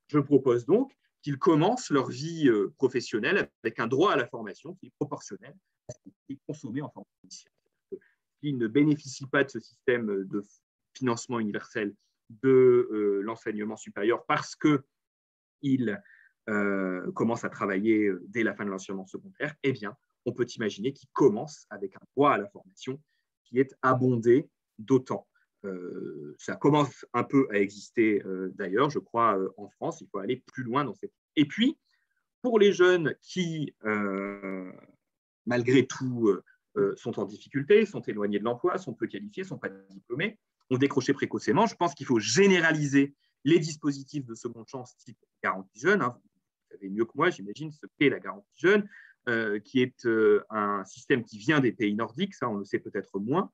Je propose donc qu'ils commencent leur vie professionnelle avec un droit à la formation qui est proportionnel à ce qui est consommé en formation initiale. S'ils ne bénéficient pas de ce système de financement universel de l'enseignement supérieur parce qu'ils commencent à travailler dès la fin de l'enseignement secondaire, eh bien, on peut imaginer qu'ils commencent avec un droit à la formation qui est abondé d'autant. Ça commence un peu à exister d'ailleurs, je crois, en France. Il faut aller plus loin dans cette... Et puis, pour les jeunes qui, malgré tout, sont en difficulté, sont éloignés de l'emploi, sont peu qualifiés, ne sont pas diplômés, ont décroché précocement, je pense qu'il faut généraliser les dispositifs de seconde chance type garantie jeune. Vous savez mieux que moi, j'imagine, ce qu'est la garantie jeune, qui est un système qui vient des pays nordiques, ça on le sait peut-être moins,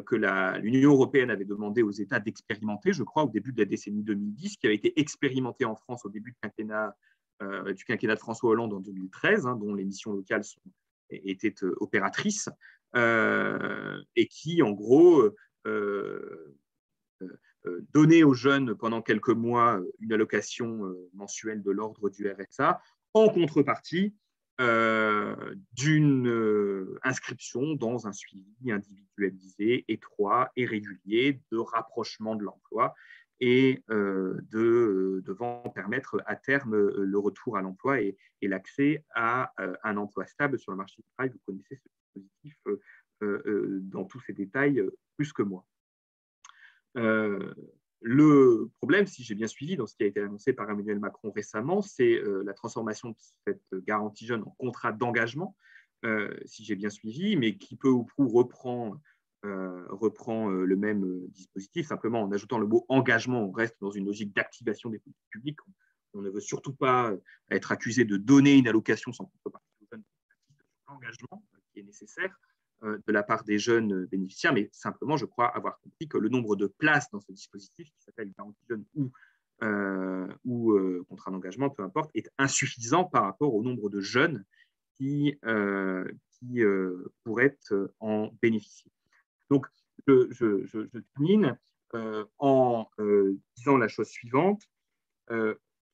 que l'Union européenne avait demandé aux États d'expérimenter, je crois, au début de la décennie 2010, qui avait été expérimenté en France au début du quinquennat de François Hollande en 2013, dont les missions locales étaient opératrices, et qui, en gros, donnait aux jeunes pendant quelques mois une allocation mensuelle de l'ordre du RSA en contrepartie d'une inscription dans un suivi individualisé, étroit et régulier de rapprochement de l'emploi et devant permettre à terme le retour à l'emploi et l'accès à un emploi stable sur le marché du travail. Vous connaissez ce dispositif dans tous ses détails plus que moi. Le problème, si j'ai bien suivi dans ce qui a été annoncé par Emmanuel Macron récemment, c'est la transformation de cette garantie jeune en contrat d'engagement, si j'ai bien suivi, mais qui peu ou prou reprend le même dispositif, simplement en ajoutant le mot engagement. On reste dans une logique d'activation des politiques publiques. On ne veut surtout pas être accusé de donner une allocation sans contrepartie aux jeunes. L'engagement qui est nécessaire de la part des jeunes bénéficiaires, mais simplement, je crois avoir compris que le nombre de places dans ce dispositif, qui s'appelle garantie jeune ou contrat d'engagement, peu importe, est insuffisant par rapport au nombre de jeunes qui pourraient en bénéficier. Donc, je termine en disant la chose suivante,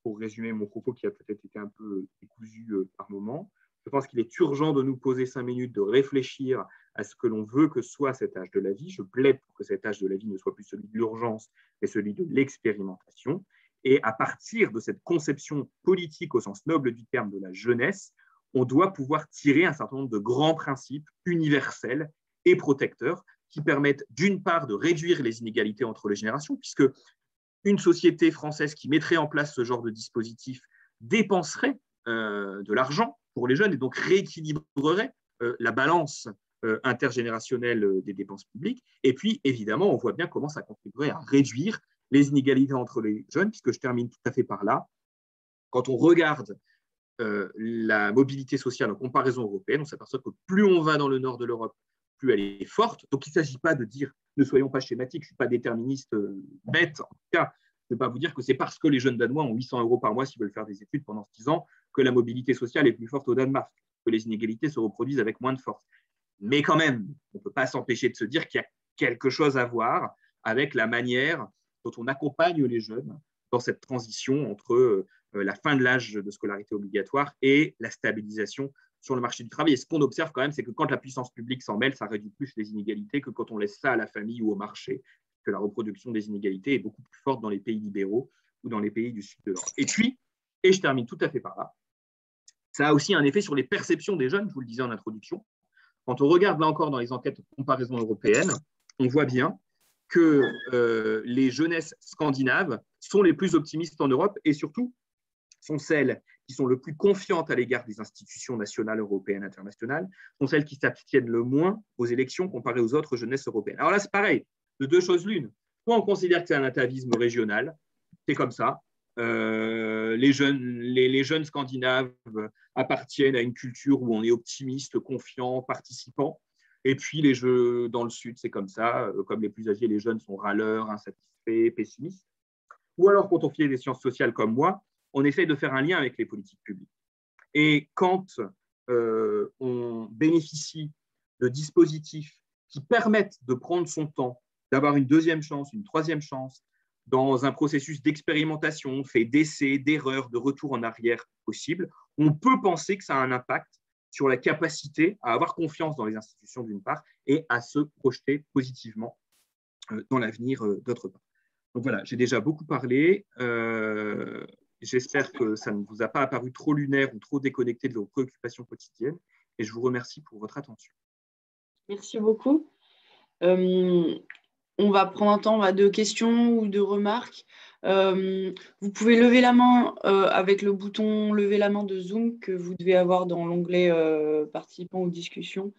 pour résumer mon propos qui a peut-être été un peu décousu par moment. Je pense qu'il est urgent de nous poser 5 minutes, de réfléchir à ce que l'on veut que soit cet âge de la vie. Je plaide pour que cet âge de la vie ne soit plus celui de l'urgence, mais celui de l'expérimentation. Et à partir de cette conception politique au sens noble du terme de la jeunesse, on doit pouvoir tirer un certain nombre de grands principes universels et protecteurs qui permettent d'une part de réduire les inégalités entre les générations, puisque une société française qui mettrait en place ce genre de dispositif dépenserait de l'argent pour les jeunes et donc rééquilibrerait la balance intergénérationnelle des dépenses publiques. Et puis, évidemment, on voit bien comment ça contribuerait à réduire les inégalités entre les jeunes, puisque je termine tout à fait par là. Quand on regarde la mobilité sociale en comparaison européenne, on s'aperçoit que plus on va dans le nord de l'Europe, plus elle est forte. Donc, il ne s'agit pas de dire, ne soyons pas schématiques, je ne suis pas déterministe bête. En tout cas, je ne vais pas vous dire que c'est parce que les jeunes Danois ont 800 € par mois s'ils veulent faire des études pendant 6 ans que la mobilité sociale est plus forte au Danemark, que les inégalités se reproduisent avec moins de force. Mais quand même, on ne peut pas s'empêcher de se dire qu'il y a quelque chose à voir avec la manière dont on accompagne les jeunes dans cette transition entre la fin de l'âge de scolarité obligatoire et la stabilisation sur le marché du travail. Et ce qu'on observe quand même, c'est que quand la puissance publique s'en mêle, ça réduit plus les inégalités que quand on laisse ça à la famille ou au marché, que la reproduction des inégalités est beaucoup plus forte dans les pays libéraux ou dans les pays du sud de l'Europe. Et puis, et je termine tout à fait par là, ça a aussi un effet sur les perceptions des jeunes, je vous le disais en introduction. Quand on regarde là encore dans les enquêtes de comparaison européennes, on voit bien que les jeunesses scandinaves sont les plus optimistes en Europe et surtout sont celles qui sont le plus confiantes à l'égard des institutions nationales, européennes, internationales, sont celles qui s'abstiennent le moins aux élections comparées aux autres jeunesses européennes. Alors là, c'est pareil, de deux choses l'une. Soit on considère que c'est un atavisme régional, c'est comme ça. Les jeunes scandinaves appartiennent à une culture où on est optimiste, confiant, participant. Et puis les jeux dans le sud, c'est comme ça. Comme les plus âgés, les jeunes sont râleurs, insatisfaits, pessimistes. Ou alors, quand on fait des sciences sociales comme moi, on essaie de faire un lien avec les politiques publiques. Et quand on bénéficie de dispositifs qui permettent de prendre son temps, d'avoir une deuxième chance, une troisième chance, dans un processus d'expérimentation, fait d'essais, d'erreurs, de retour en arrière possible, on peut penser que ça a un impact sur la capacité à avoir confiance dans les institutions d'une part et à se projeter positivement dans l'avenir d'autre part. Donc voilà, j'ai déjà beaucoup parlé. J'espère que ça ne vous a pas apparu trop lunaire ou trop déconnecté de vos préoccupations quotidiennes et je vous remercie pour votre attention. Merci beaucoup. On va prendre un temps de questions ou de remarques. Vous pouvez lever la main avec le bouton lever la main de Zoom que vous devez avoir dans l'onglet participants aux discussions.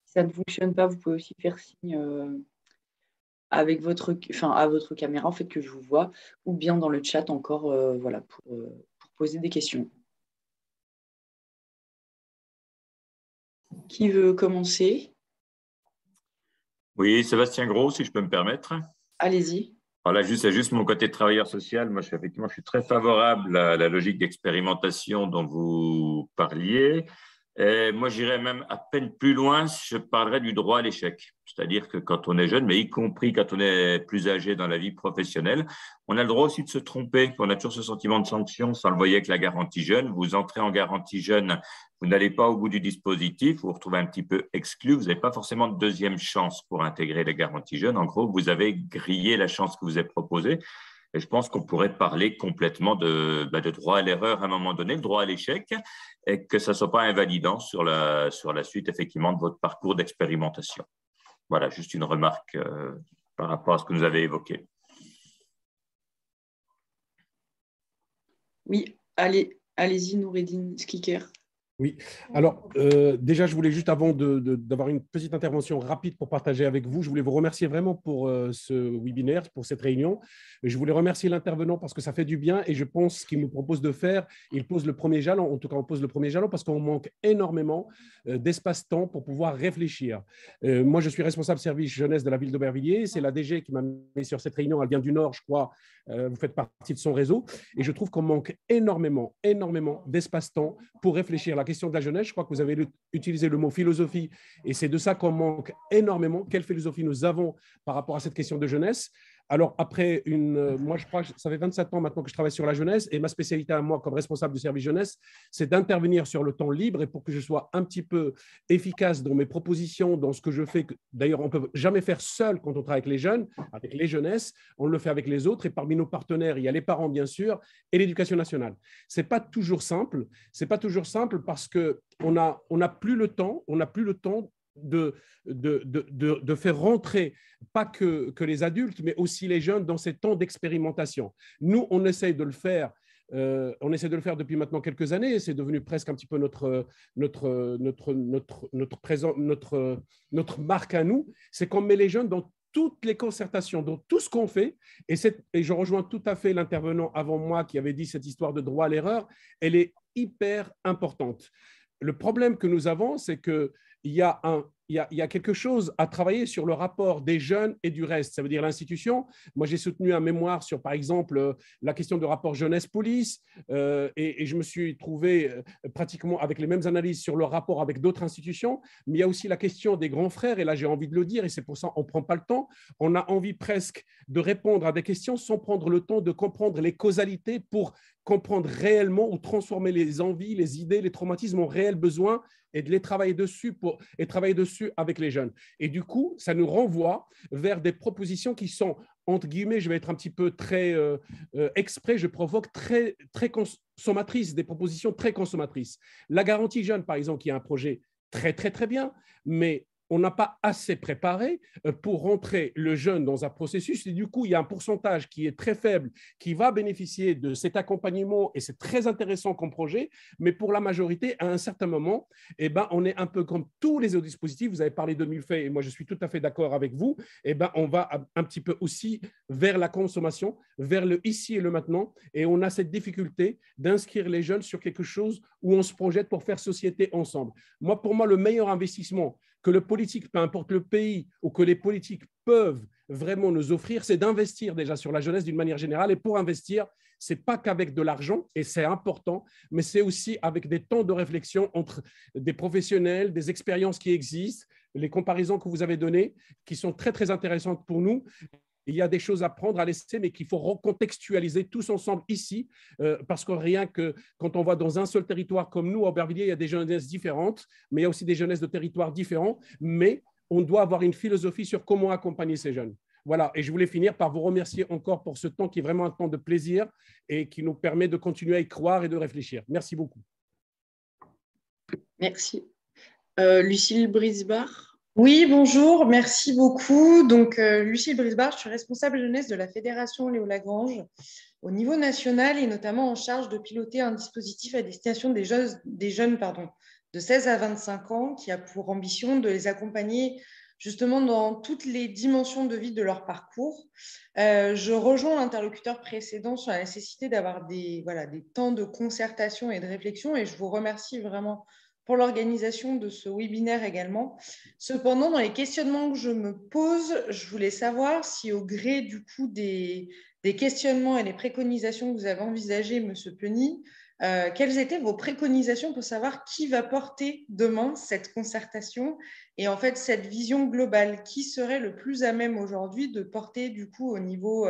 Si ça ne fonctionne pas, vous pouvez aussi faire signe avec à votre caméra, en fait, que je vous vois, ou bien dans le chat encore, voilà, pour poser des questions. Qui veut commencer ? Oui, Sébastien Gros, si je peux me permettre. Allez-y. Voilà, c'est juste mon côté travailleur social. Moi, je suis très favorable à la logique d'expérimentation dont vous parliez. Et moi, j'irais même à peine plus loin, je parlerais du droit à l'échec. C'est-à-dire que quand on est jeune, mais y compris quand on est plus âgé dans la vie professionnelle, on a le droit aussi de se tromper. On a toujours ce sentiment de sanction, sans le voyer avec la garantie jeune. Vous entrez en garantie jeune, vous n'allez pas au bout du dispositif, vous vous retrouvez un petit peu exclu. Vous n'avez pas forcément de deuxième chance pour intégrer les garanties jeunes. En gros, vous avez grillé la chance que vous est proposée. Et je pense qu'on pourrait parler complètement de droit à l'erreur à un moment donné, le droit à l'échec, et que ça ne soit pas invalidant sur la suite, effectivement, de votre parcours d'expérimentation. Voilà, juste une remarque par rapport à ce que nous avez évoqué. Oui, allez-y, Noureddine Skiker. Oui, alors déjà, je voulais juste, avant d'avoir une petite intervention rapide pour partager avec vous, je voulais vous remercier vraiment pour ce webinaire, pour cette réunion. Je voulais remercier l'intervenant parce que ça fait du bien et je pense qu'il nous propose de faire, il pose le premier jalon, en tout cas on pose le premier jalon parce qu'on manque énormément d'espace-temps pour pouvoir réfléchir. Moi, je suis responsable service jeunesse de la ville d'Aubervilliers, c'est la DG qui m'a mis sur cette réunion, elle vient du Nord, je crois, vous faites partie de son réseau et je trouve qu'on manque énormément d'espace-temps pour réfléchir. La question de la jeunesse, je crois que vous avez utilisé le mot philosophie et c'est de ça qu'on manque énormément. Quelle philosophie nous avons par rapport à cette question de jeunesse? Alors, après moi, je crois que ça fait 27 ans maintenant que je travaille sur la jeunesse et ma spécialité à moi, comme responsable du service jeunesse, c'est d'intervenir sur le temps libre et pour que je sois un petit peu efficace dans mes propositions, dans ce que je fais. D'ailleurs, on ne peut jamais faire seul quand on travaille avec les jeunes, avec les jeunesses, on le fait avec les autres et parmi nos partenaires, il y a les parents, bien sûr, et l'éducation nationale. Ce n'est pas toujours simple. C'est pas toujours simple parce qu'on n'a plus le temps, de faire rentrer pas que les adultes, mais aussi les jeunes dans ces temps d'expérimentation. Nous, on essaie de le faire. On essaie de le faire depuis maintenant quelques années. C'est devenu presque un petit peu notre marque à nous. C'est qu'on met les jeunes dans toutes les concertations, dans tout ce qu'on fait. Et je rejoins tout à fait l'intervenant avant moi qui avait dit cette histoire de droit à l'erreur. Elle est hyper importante. Le problème que nous avons, c'est qu'il y a quelque chose à travailler sur le rapport des jeunes et du reste. Ça veut dire l'institution. Moi, j'ai soutenu un mémoire sur, par exemple, la question de rapport jeunesse-police et je me suis trouvé pratiquement avec les mêmes analyses sur le rapport avec d'autres institutions. Mais il y a aussi la question des grands frères et là, j'ai envie de le dire et c'est pour ça qu'on ne prend pas le temps. On a envie presque de répondre à des questions sans prendre le temps de comprendre les causalités pour comprendre réellement ou transformer les envies, les idées, les traumatismes en réels besoins et de les travailler dessus avec les jeunes. Et du coup, ça nous renvoie vers des propositions qui sont, entre guillemets, je vais être un petit peu très exprès, je provoque très consommatrices, des propositions très consommatrices. La garantie jeune, par exemple, qui est un projet très bien, mais on n'a pas assez préparé pour rentrer le jeune dans un processus. Et du coup, il y a un pourcentage qui est très faible qui va bénéficier de cet accompagnement et c'est très intéressant comme projet. Mais pour la majorité, à un certain moment, on est un peu comme tous les autres dispositifs. Vous avez parlé de Milfait et moi, je suis tout à fait d'accord avec vous. On va un petit peu aussi vers la consommation, vers le ici et le maintenant. Et on a cette difficulté d'inscrire les jeunes sur quelque chose où on se projette pour faire société ensemble. Pour moi, le meilleur investissement que le politique, peu importe le pays, ou que les politiques peuvent vraiment nous offrir, c'est d'investir déjà sur la jeunesse d'une manière générale. Et pour investir, ce n'est pas qu'avec de l'argent, et c'est important, mais c'est aussi avec des temps de réflexion entre des professionnels, des expériences qui existent, les comparaisons que vous avez données, qui sont très intéressantes pour nous. Il y a des choses à prendre, à laisser, mais qu'il faut recontextualiser tous ensemble ici, parce que rien que quand on va dans un seul territoire comme nous, à Aubervilliers, il y a des jeunesses différentes, mais il y a aussi des jeunesses de territoires différents, mais on doit avoir une philosophie sur comment accompagner ces jeunes. Voilà, et je voulais finir par vous remercier encore pour ce temps qui est vraiment un temps de plaisir et qui nous permet de continuer à y croire et de réfléchir. Merci beaucoup. Merci. Lucille Brisbard. Oui, bonjour, merci beaucoup. Donc, Lucille Brisbard, je suis responsable jeunesse de la Fédération Léo Lagrange au niveau national et notamment en charge de piloter un dispositif à destination des jeunes de 16 à 25 ans qui a pour ambition de les accompagner justement dans toutes les dimensions de vie de leur parcours. Je rejoins l'interlocuteur précédent sur la nécessité d'avoir des temps de concertation et de réflexion et je vous remercie vraiment pour l'organisation de ce webinaire également. Cependant, dans les questionnements que je me pose, je voulais savoir si au gré du coup des questionnements et des préconisations que vous avez envisagées, M. Penny, quelles étaient vos préconisations pour savoir qui va porter demain cette concertation et en fait cette vision globale, qui serait le plus à même aujourd'hui de porter du coup au niveau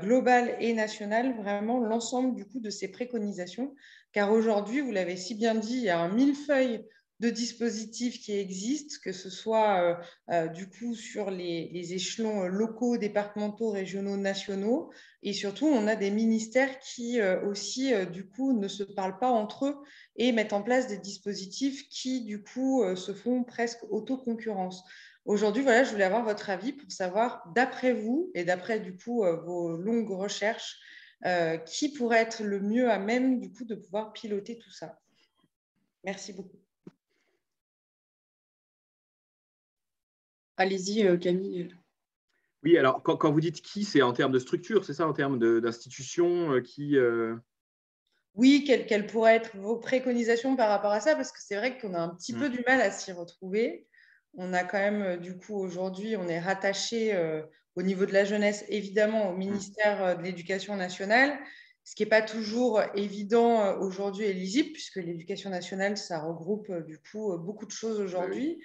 global et national vraiment l'ensemble du coup de ces préconisations, car aujourd'hui, vous l'avez si bien dit, il y a un millefeuille de dispositifs qui existent, que ce soit du coup sur les échelons locaux, départementaux, régionaux, nationaux, et surtout on a des ministères qui aussi du coup ne se parlent pas entre eux et mettent en place des dispositifs qui du coup se font presque autoconcurrence. Aujourd'hui, voilà, je voulais avoir votre avis pour savoir, d'après vous et d'après du coup vos longues recherches, qui pourrait être le mieux à même du coup de pouvoir piloter tout ça. Merci beaucoup. Allez-y, Camille. Oui, alors quand vous dites qui, c'est en termes de structure, c'est ça, en termes d'institutions qui… Oui, quelles pourraient être vos préconisations par rapport à ça? Parce que c'est vrai qu'on a un petit peu du mal à s'y retrouver. On a quand même, du coup, aujourd'hui, on est rattaché au niveau de la jeunesse, évidemment, au ministère de l'Éducation nationale, ce qui n'est pas toujours évident aujourd'hui et lisible, puisque l'Éducation nationale, ça regroupe, du coup, beaucoup de choses aujourd'hui.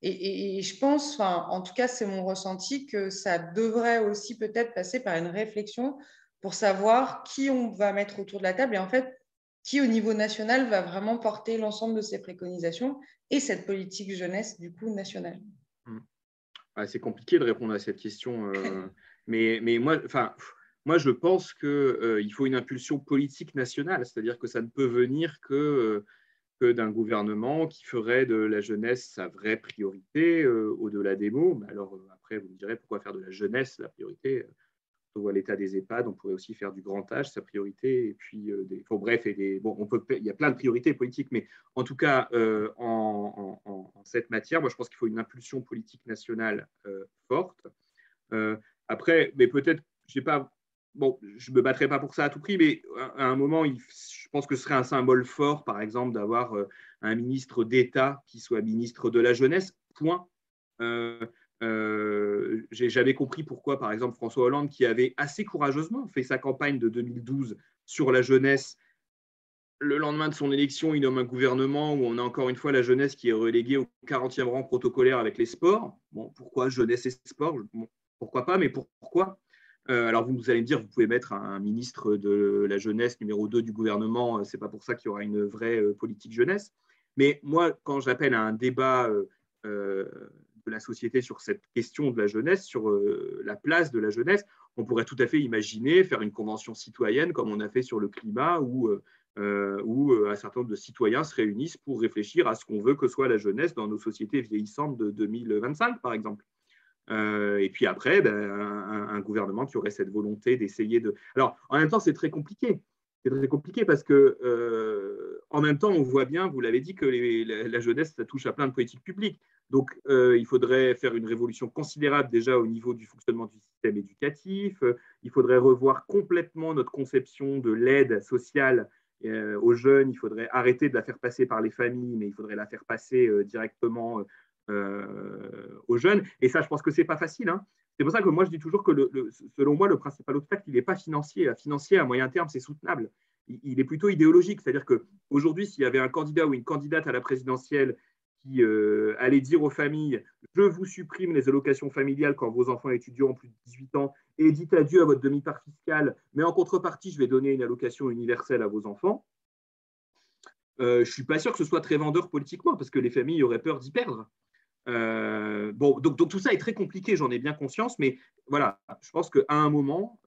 Et je pense, en tout cas, c'est mon ressenti, que ça devrait aussi peut-être passer par une réflexion pour savoir qui on va mettre autour de la table et en fait, qui au niveau national va vraiment porter l'ensemble de ces préconisations et cette politique jeunesse du coup nationale. C'est compliqué de répondre à cette question, mais moi, je pense qu'il faut une impulsion politique nationale, c'est-à-dire que ça ne peut venir que d'un gouvernement qui ferait de la jeunesse sa vraie priorité au-delà des mots. Mais alors après, vous me direz pourquoi faire de la jeunesse la priorité? On voit l'état des EHPAD, on pourrait aussi faire du grand âge sa priorité, et puis il y a plein de priorités politiques, mais en tout cas, en cette matière, moi je pense qu'il faut une impulsion politique nationale forte. Après, mais peut-être, je sais pas, bon, je me battrai pas pour ça à tout prix, mais à un moment, je pense que ce serait un symbole fort, par exemple, d'avoir un ministre d'État qui soit ministre de la jeunesse. Point. J'ai jamais compris pourquoi, par exemple, François Hollande, qui avait assez courageusement fait sa campagne de 2012 sur la jeunesse, le lendemain de son élection, il nomme un gouvernement où on a encore une fois la jeunesse qui est reléguée au 40e rang protocolaire avec les sports. Bon, pourquoi jeunesse et sport? Bon, pourquoi pas, mais pourquoi? Alors, vous allez me dire, vous pouvez mettre un ministre de la jeunesse numéro 2 du gouvernement, ce n'est pas pour ça qu'il y aura une vraie politique jeunesse. Mais moi, quand j'appelle à un débat de la société sur cette question de la jeunesse, sur la place de la jeunesse, on pourrait tout à fait imaginer faire une convention citoyenne comme on a fait sur le climat où un certain nombre de citoyens se réunissent pour réfléchir à ce qu'on veut que soit la jeunesse dans nos sociétés vieillissantes de 2025, par exemple. Et puis après, un gouvernement qui aurait cette volonté d'essayer de… Alors, en même temps, c'est très compliqué. C'est très compliqué parce que, en même temps, on voit bien, vous l'avez dit, que la jeunesse, ça touche à plein de politiques publiques. Donc, il faudrait faire une révolution considérable déjà au niveau du fonctionnement du système éducatif. Il faudrait revoir complètement notre conception de l'aide sociale aux jeunes. Il faudrait arrêter de la faire passer par les familles, mais il faudrait la faire passer directement aux jeunes. Et ça, je pense que ce n'est pas facile. Hein. C'est pour ça que moi, je dis toujours que, selon moi, le principal obstacle, il n'est pas financier. Financier, à moyen terme, c'est soutenable. Il est plutôt idéologique. C'est-à-dire qu'aujourd'hui, s'il y avait un candidat ou une candidate à la présidentielle qui allait dire aux familles « Je vous supprime les allocations familiales quand vos enfants étudiants ont plus de 18 ans et dites adieu à votre demi-part fiscale, mais en contrepartie, je vais donner une allocation universelle à vos enfants », je ne suis pas sûr que ce soit très vendeur politiquement parce que les familles auraient peur d'y perdre. Donc tout ça est très compliqué, j'en ai bien conscience, mais voilà, je pense qu'à un moment,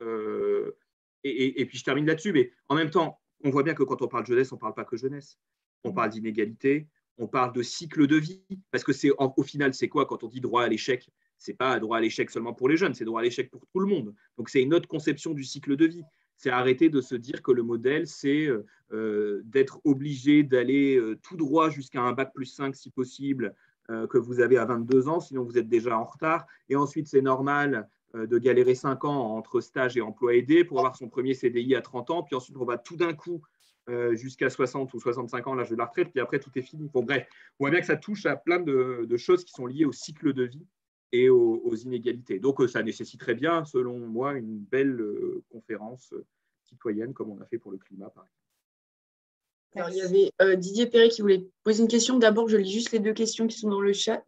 et puis je termine là-dessus, mais en même temps, on voit bien que quand on parle de jeunesse, on ne parle pas que jeunesse. On parle d'inégalité, on parle de cycle de vie, parce que au final, c'est quoi quand on dit droit à l'échec? Ce n'est pas droit à l'échec seulement pour les jeunes, c'est droit à l'échec pour tout le monde. Donc c'est une autre conception du cycle de vie. C'est arrêter de se dire que le modèle, c'est d'être obligé d'aller tout droit jusqu'à un bac+5 si possible, que vous avez à 22 ans, sinon vous êtes déjà en retard. Et ensuite, c'est normal de galérer 5 ans entre stage et emploi aidé pour avoir son premier CDI à 30 ans. Puis ensuite, on va tout d'un coup jusqu'à 60 ou 65 ans, l'âge de la retraite, puis après, tout est fini. Bon, bref, on voit bien que ça touche à plein de choses qui sont liées au cycle de vie et aux inégalités. Donc, ça nécessiterait bien, selon moi, une belle conférence citoyenne, comme on a fait pour le climat, par exemple. Alors, il y avait Didier Perret qui voulait poser une question. D'abord, je lis juste les 2 questions qui sont dans le chat.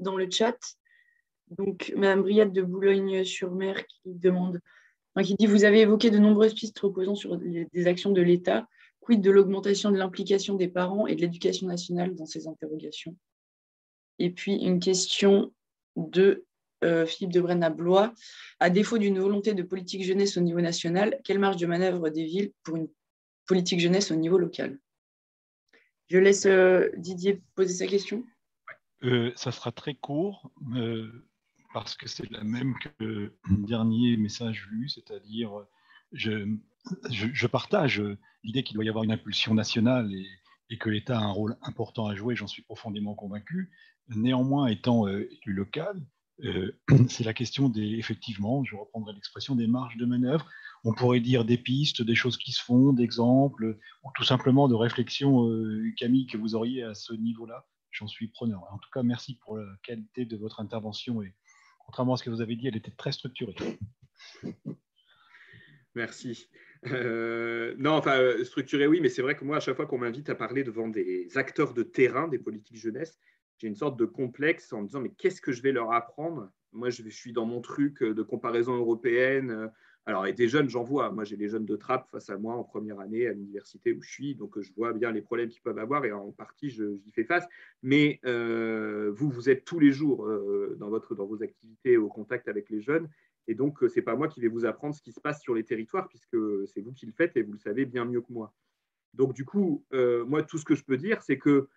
Donc, Mme Briette de Boulogne-sur-Mer qui demande, qui dit « Vous avez évoqué de nombreuses pistes reposant sur des actions de l'État. Quid de l'augmentation de l'implication des parents et de l'éducation nationale dans ces interrogations ?» Et puis, une question de Philippe de Braine à Blois. « À défaut d'une volonté de politique jeunesse au niveau national, quelle marge de manœuvre des villes pour une politique jeunesse au niveau local ?» Je laisse Didier poser sa question. Ça sera très court parce que c'est la même que le dernier message lu, c'est-à-dire je partage l'idée qu'il doit y avoir une impulsion nationale et que l'État a un rôle important à jouer, j'en suis profondément convaincu. Néanmoins, étant élu local, c'est la question effectivement, je reprendrai l'expression des marges de manœuvre. On pourrait dire des pistes, des choses qui se font, d'exemples, ou tout simplement de réflexions, Camille, que vous auriez à ce niveau-là. J'en suis preneur. En tout cas, merci pour la qualité de votre intervention. Et contrairement à ce que vous avez dit, elle était très structurée. Merci. Non, enfin, structuré, oui, mais c'est vrai que moi, à chaque fois qu'on m'invite à parler devant des acteurs de terrain des politiques jeunesse, j'ai une sorte de complexe en me disant, mais qu'est-ce que je vais leur apprendre? Moi, je suis dans mon truc de comparaison européenne. Alors, et des jeunes, j'en vois. Moi, j'ai des jeunes de Trappes face à moi en première année à l'université où je suis. Donc, je vois bien les problèmes qu'ils peuvent avoir et en partie, j'y fais face. Mais vous êtes tous les jours dans vos activités au contact avec les jeunes. Et donc, ce n'est pas moi qui vais vous apprendre ce qui se passe sur les territoires puisque c'est vous qui le faites et vous le savez bien mieux que moi. Donc, du coup, moi, tout ce que je peux dire, c'est que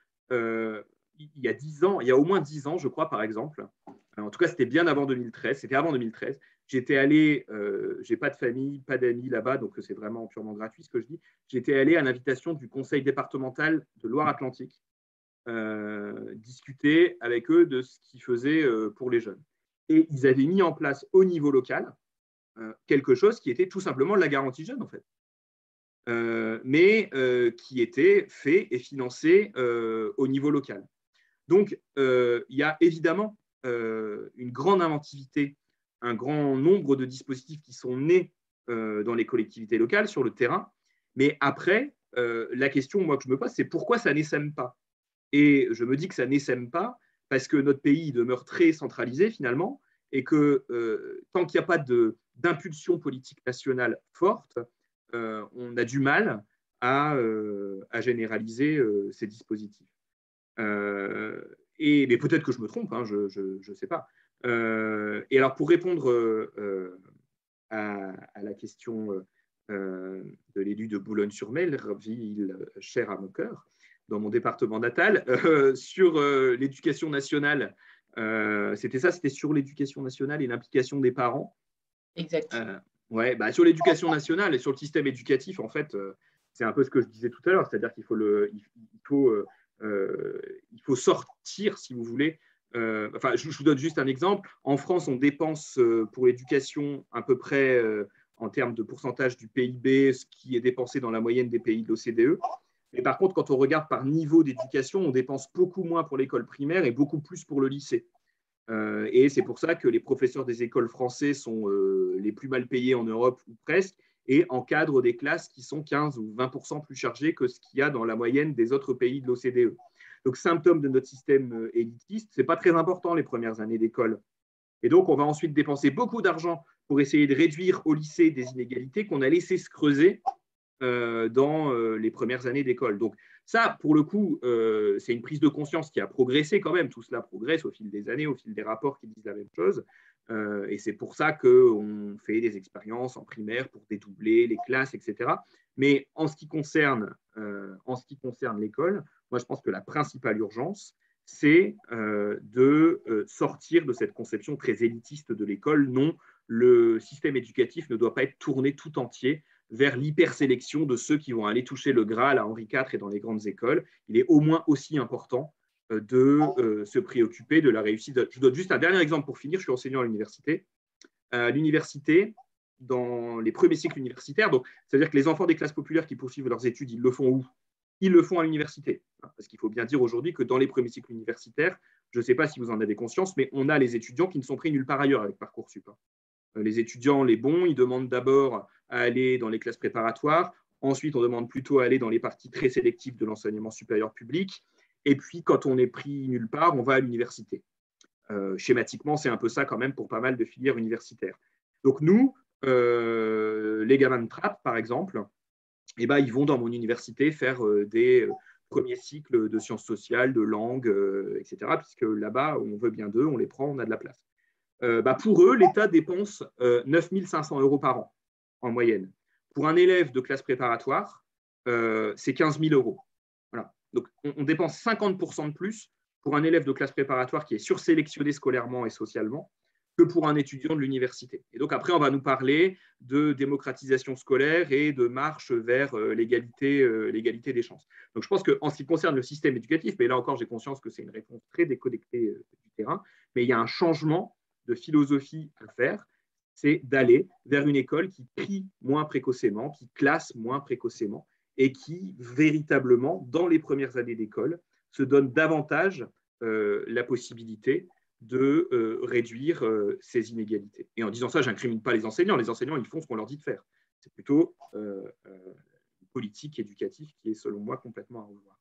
il y a 10 ans, il y a au moins 10 ans, je crois, par exemple, en tout cas, c'était bien avant 2013, c'était avant 2013, j'étais allé, je n'ai pas de famille, pas d'amis là-bas, donc c'est vraiment purement gratuit ce que je dis, j'étais allé à l'invitation du conseil départemental de Loire-Atlantique, discuter avec eux de ce qu'ils faisaient pour les jeunes. Et ils avaient mis en place au niveau local quelque chose qui était tout simplement la garantie jeune, en fait. Mais qui était fait et financé au niveau local. Donc, il y a évidemment une grande inventivité, un grand nombre de dispositifs qui sont nés dans les collectivités locales, sur le terrain. Mais après, la question moi, que je me pose, c'est pourquoi ça n'essaime pas? Et je me dis que ça n'essaime pas parce que notre pays demeure très centralisé finalement et que tant qu'il n'y a pas d'impulsion politique nationale forte, on a du mal à généraliser ces dispositifs. Mais peut-être que je me trompe, hein, je ne sais pas. Et alors, pour répondre à la question de l'élu de Boulogne-sur-Mer, ville chère à mon cœur, dans mon département natal, sur l'éducation nationale, c'était sur l'éducation nationale et l'implication des parents. Exact. Ouais, bah, sur l'éducation nationale et sur le système éducatif, en fait, c'est un peu ce que je disais tout à l'heure, c'est-à-dire qu'il faut sortir, si vous voulez. Enfin, je vous donne juste un exemple. En France, on dépense pour l'éducation à peu près, en termes de pourcentage du PIB, ce qui est dépensé dans la moyenne des pays de l'OCDE. Mais par contre, quand on regarde par niveau d'éducation, on dépense beaucoup moins pour l'école primaire et beaucoup plus pour le lycée. Et c'est pour ça que les professeurs des écoles français sont les plus mal payés en Europe, ou presque, et encadrent des classes qui sont 15 ou 20% plus chargées que ce qu'il y a dans la moyenne des autres pays de l'OCDE. Donc, symptôme de notre système élitiste, ce n'est pas très important les premières années d'école. Et donc, on va ensuite dépenser beaucoup d'argent pour essayer de réduire au lycée des inégalités qu'on a laissé se creuser dans les premières années d'école. Donc ça, pour le coup, c'est une prise de conscience qui a progressé quand même. Tout cela progresse au fil des années, au fil des rapports qui disent la même chose. Et c'est pour ça qu'on fait des expériences en primaire pour dédoubler les classes, etc. Mais en ce qui concerne l'école, moi, je pense que la principale urgence, c'est de sortir de cette conception très élitiste de l'école. Non, le système éducatif ne doit pas être tourné tout entier vers l'hypersélection de ceux qui vont aller toucher le Graal à Henri IV et dans les grandes écoles. Il est au moins aussi important de se préoccuper de la réussite. Je donne juste un dernier exemple pour finir. Je suis enseignant à l'université. L'université, dans les premiers cycles universitaires, donc c'est-à-dire que les enfants des classes populaires qui poursuivent leurs études, ils le font où? ils le font à l'université. Parce qu'il faut bien dire aujourd'hui que dans les premiers cycles universitaires, je ne sais pas si vous en avez conscience, mais on a les étudiants qui ne sont pris nulle part ailleurs avec Parcoursup. Les étudiants, les bons, ils demandent d'abord à aller dans les classes préparatoires. Ensuite, on demande plutôt à aller dans les parties très sélectives de l'enseignement supérieur public. Et puis, quand on est pris nulle part, on va à l'université. Schématiquement, c'est un peu ça quand même pour pas mal de filières universitaires. Donc nous, les gamins de Trappes, par exemple, eh ben, ils vont dans mon université faire des premiers cycles de sciences sociales, de langue, etc. Puisque là-bas, on veut bien d'eux, on les prend, on a de la place. Pour eux, l'État dépense 9 500 € par an, en moyenne. Pour un élève de classe préparatoire, c'est 15 000 €. Voilà. Donc, on dépense 50% de plus pour un élève de classe préparatoire qui est sursélectionné scolairement et socialement que pour un étudiant de l'université. Et donc, après, on va nous parler de démocratisation scolaire et de marche vers l'égalité des chances. Donc, je pense qu'en ce qui concerne le système éducatif, mais là encore, j'ai conscience que c'est une réponse très déconnectée du terrain, mais il y a un changement de philosophie à faire, c'est d'aller vers une école qui trie moins précocement, qui classe moins précocement et qui, véritablement, dans les premières années d'école, se donne davantage la possibilité de réduire ces inégalités. Et en disant ça, je n'incrimine pas les enseignants. Les enseignants, ils font ce qu'on leur dit de faire. C'est plutôt une politique éducative qui est, selon moi, complètement à revoir.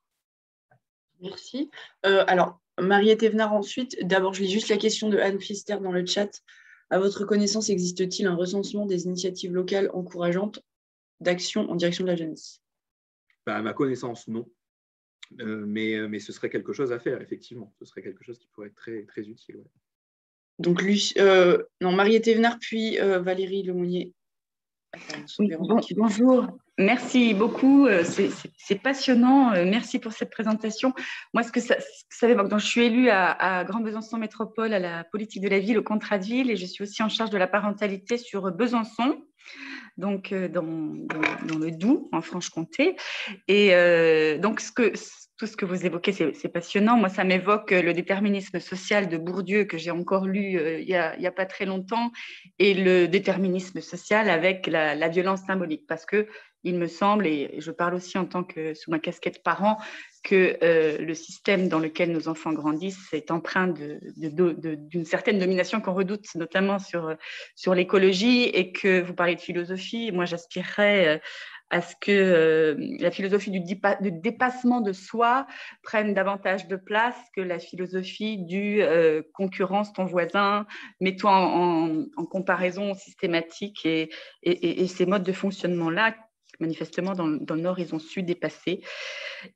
Merci. Alors, Mariette Evenard ensuite. D'abord, je lis juste la question de Anne Pfister dans le chat. À votre connaissance, existe-t-il un recensement des initiatives locales encourageantes d'action en direction de la jeunesse? À ma connaissance, non. Mais ce serait quelque chose à faire, effectivement. Ce serait quelque chose qui pourrait être très, très utile. Ouais. Donc, Mariette Evenard, puis Valérie Lemonnier. Oui, bonjour, merci beaucoup, c'est passionnant, merci pour cette présentation. Moi, ce que ça évoque, donc, je suis élue à Grand Besançon Métropole, à la politique de la ville, au contrat de ville, et je suis aussi en charge de la parentalité sur Besançon, donc dans le Doubs, en Franche-Comté. Et donc, tout ce que vous évoquez, c'est passionnant. Moi, ça m'évoque le déterminisme social de Bourdieu, que j'ai encore lu il n'y a pas très longtemps, et le déterminisme social avec la violence symbolique. Parce qu'il me semble, et je parle aussi en tant que sous ma casquette parent, que le système dans lequel nos enfants grandissent est empreint d'une certaine domination qu'on redoute, notamment sur l'écologie, et que vous parlez de philosophie. Moi, j'aspirerais à ce que la philosophie du dépassement de soi prenne davantage de place que la philosophie du concurrence ton voisin, mets-toi en comparaison systématique et ces modes de fonctionnement-là, manifestement dans le Nord, ils ont su dépasser.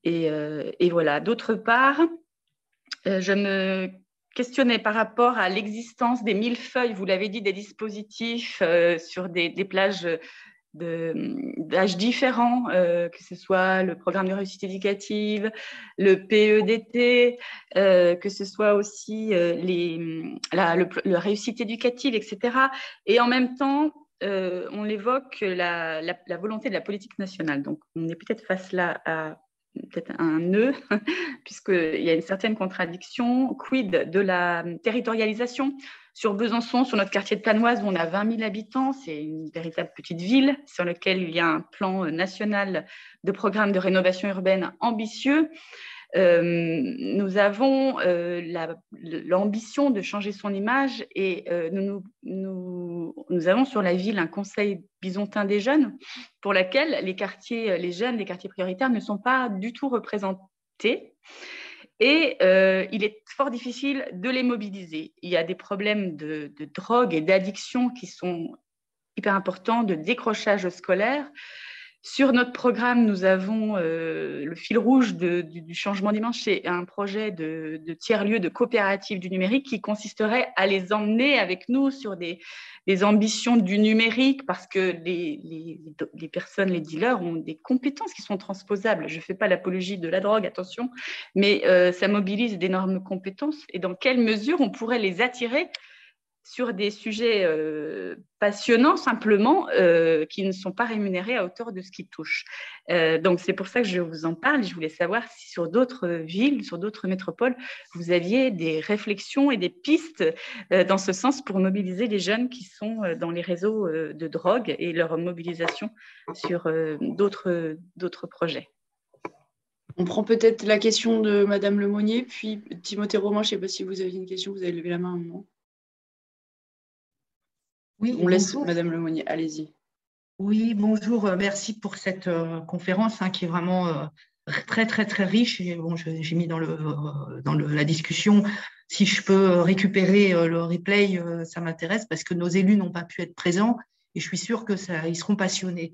Et voilà. D'autre part, je me questionnais par rapport à l'existence des millefeuilles, vous l'avez dit, des dispositifs sur des plages d'âges différents, que ce soit le programme de réussite éducative, le PEDT, que ce soit aussi la réussite éducative, etc. Et en même temps, on évoque la volonté de la politique nationale. Donc, on est peut-être face là à peut-être un nœud, puisqu'il y a une certaine contradiction. Quid de la territorialisation? Sur Besançon, sur notre quartier de Planoise, où on a 20 000 habitants, c'est une véritable petite ville sur laquelle il y a un plan national de programme de rénovation urbaine ambitieux. Nous avons l'ambition de changer son image et nous avons sur la ville un conseil bisontin des jeunes pour laquelle les quartiers prioritaires ne sont pas du tout représentés. Et il est fort difficile de les mobiliser. Il y a des problèmes de drogue et d'addiction qui sont hyper importants, de décrochage scolaire. Sur notre programme, nous avons le fil rouge du changement dimanche, c'est un projet de tiers-lieu de coopérative du numérique qui consisterait à les emmener avec nous sur des ambitions du numérique parce que les personnes, les dealers ont des compétences qui sont transposables. Je ne fais pas l'apologie de la drogue, attention, mais ça mobilise d'énormes compétences. Et dans quelle mesure on pourrait les attirer sur des sujets passionnants simplement qui ne sont pas rémunérés à hauteur de ce qu'ils touchent. Donc, c'est pour ça que je vous en parle. Je voulais savoir si sur d'autres villes, sur d'autres métropoles, vous aviez des réflexions et des pistes dans ce sens pour mobiliser les jeunes qui sont dans les réseaux de drogue et leur mobilisation sur d'autres projets. On prend peut-être la question de Madame Lemonnier, puis Timothée Roman, je ne sais pas si vous avez une question, vous avez levé la main, non? Oui, on laisse bonjour. Madame Lemonnier, allez-y. Oui, bonjour, merci pour cette conférence qui est vraiment très, très, très riche. Et bon, j'ai mis dans la discussion, si je peux récupérer le replay, ça m'intéresse parce que nos élus n'ont pas pu être présents et je suis sûre qu'ils seront passionnés.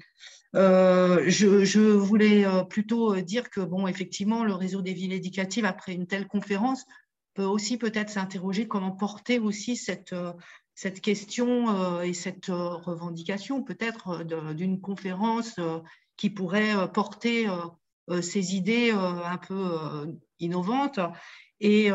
Je voulais plutôt dire que, bon, effectivement, le réseau des villes éducatives, après une telle conférence, peut aussi peut-être s'interroger comment porter aussi cette question et cette revendication peut-être d'une conférence qui pourrait porter ces idées un peu innovantes. Et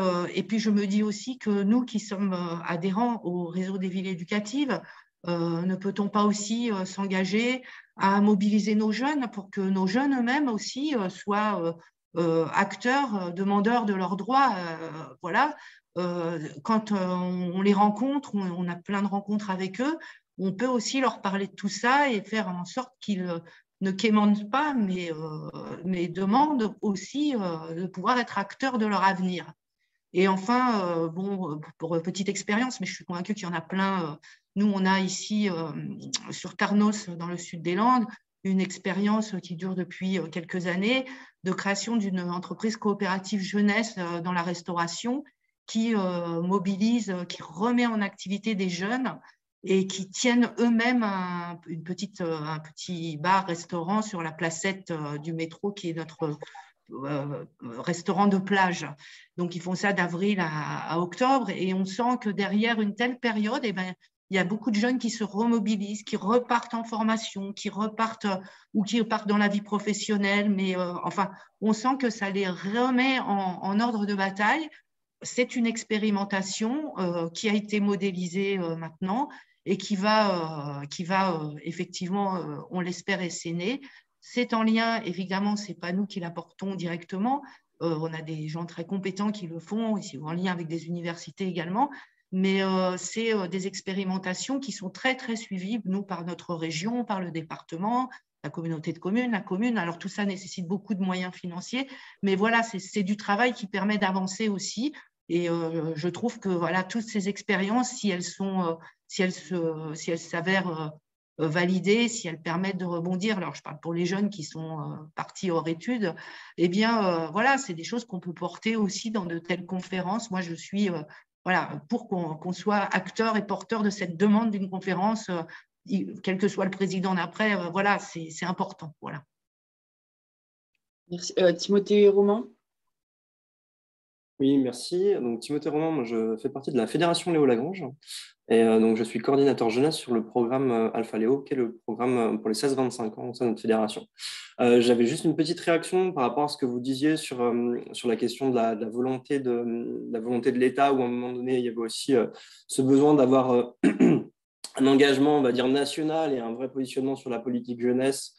puis, je me dis aussi que nous qui sommes adhérents au réseau des villes éducatives, ne peut-on pas aussi s'engager à mobiliser nos jeunes pour que nos jeunes eux-mêmes aussi soient acteurs, demandeurs de leurs droits. Voilà. Quand on les rencontre, on a plein de rencontres avec eux, on peut aussi leur parler de tout ça et faire en sorte qu'ils ne quémandent pas, mais demandent aussi de pouvoir être acteurs de leur avenir. Et enfin, bon, pour petite expérience, mais je suis convaincue qu'il y en a plein. Nous, on a ici, sur Tarnos, dans le sud des Landes, une expérience qui dure depuis quelques années de création d'une entreprise coopérative jeunesse dans la restauration qui mobilise, qui remet en activité des jeunes et qui tiennent eux-mêmes un petit bar-restaurant sur la placette du métro qui est notre restaurant de plage. Donc, ils font ça d'avril à octobre et on sent que derrière une telle période, eh ben, il y a beaucoup de jeunes qui se remobilisent, qui repartent en formation, qui repartent ou qui repartent dans la vie professionnelle. Mais enfin, on sent que ça les remet en ordre de bataille. C'est une expérimentation qui a été modélisée maintenant et qui va effectivement, on l'espère, essainer. C'est en lien, évidemment, ce n'est pas nous qui l'apportons directement. On a des gens très compétents qui le font, ici, en lien avec des universités également. Mais c'est des expérimentations qui sont très, très suivies, nous, par notre région, par le département, la communauté de communes, la commune. Alors, tout ça nécessite beaucoup de moyens financiers. Mais voilà, c'est du travail qui permet d'avancer aussi. Et je trouve que voilà, toutes ces expériences, si elles s'avèrent validées, si elles permettent de rebondir, alors je parle pour les jeunes qui sont partis hors études, eh bien voilà, c'est des choses qu'on peut porter aussi dans de telles conférences. Moi, je suis voilà, pour qu'on soit acteur et porteur de cette demande d'une conférence, quel que soit le président d'après, voilà, c'est important. Voilà. Merci. Timothée Roman. Oui, merci. Donc, Timothée Roman, moi, je fais partie de la Fédération Léo Lagrange. Et donc, je suis coordinateur jeunesse sur le programme Alpha Léo, qui est le programme pour les 16-25 ans au sein de notre fédération. J'avais juste une petite réaction par rapport à ce que vous disiez sur la question de la volonté de l'État, où à un moment donné, il y avait aussi ce besoin d'avoir un engagement, on va dire, national et un vrai positionnement sur la politique jeunesse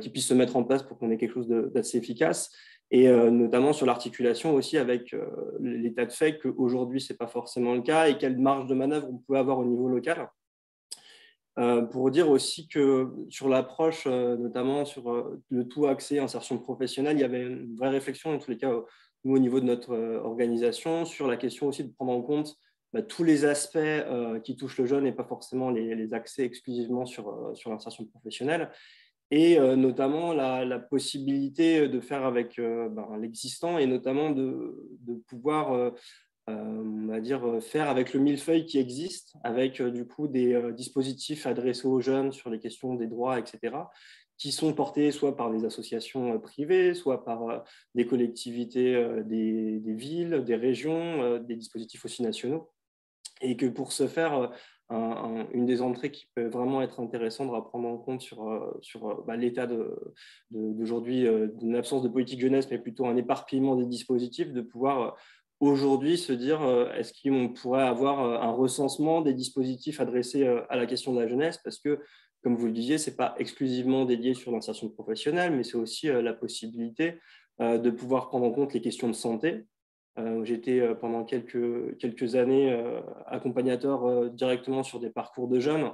qui puisse se mettre en place pour qu'on ait quelque chose d'assez efficace. Et notamment sur l'articulation aussi avec l'état de fait qu'aujourd'hui, ce n'est pas forcément le cas et quelle marge de manœuvre on peut avoir au niveau local. Pour dire aussi que sur l'approche, notamment sur le tout accès insertion professionnelle, il y avait une vraie réflexion, en tous les cas, nous, au niveau de notre organisation, sur la question aussi de prendre en compte tous les aspects qui touchent le jeune et pas forcément les accès exclusivement sur l'insertion professionnelle. Et notamment la possibilité de faire avec l'existant et notamment de pouvoir, on va dire, faire avec le millefeuille qui existe, avec du coup des dispositifs adressés aux jeunes sur les questions des droits, etc., qui sont portés soit par des associations privées, soit par des collectivités des villes, des régions, des dispositifs aussi nationaux. Et que pour ce faire, une des entrées qui peut vraiment être intéressante à prendre en compte sur l'état d'aujourd'hui, d'une absence de politique jeunesse, mais plutôt un éparpillement des dispositifs, de pouvoir aujourd'hui se dire est-ce qu'on pourrait avoir un recensement des dispositifs adressés à la question de la jeunesse, parce que, comme vous le disiez, ce n'est pas exclusivement dédié sur l'insertion professionnelle, mais c'est aussi la possibilité de pouvoir prendre en compte les questions de santé. J'étais pendant quelques années accompagnateur directement sur des parcours de jeunes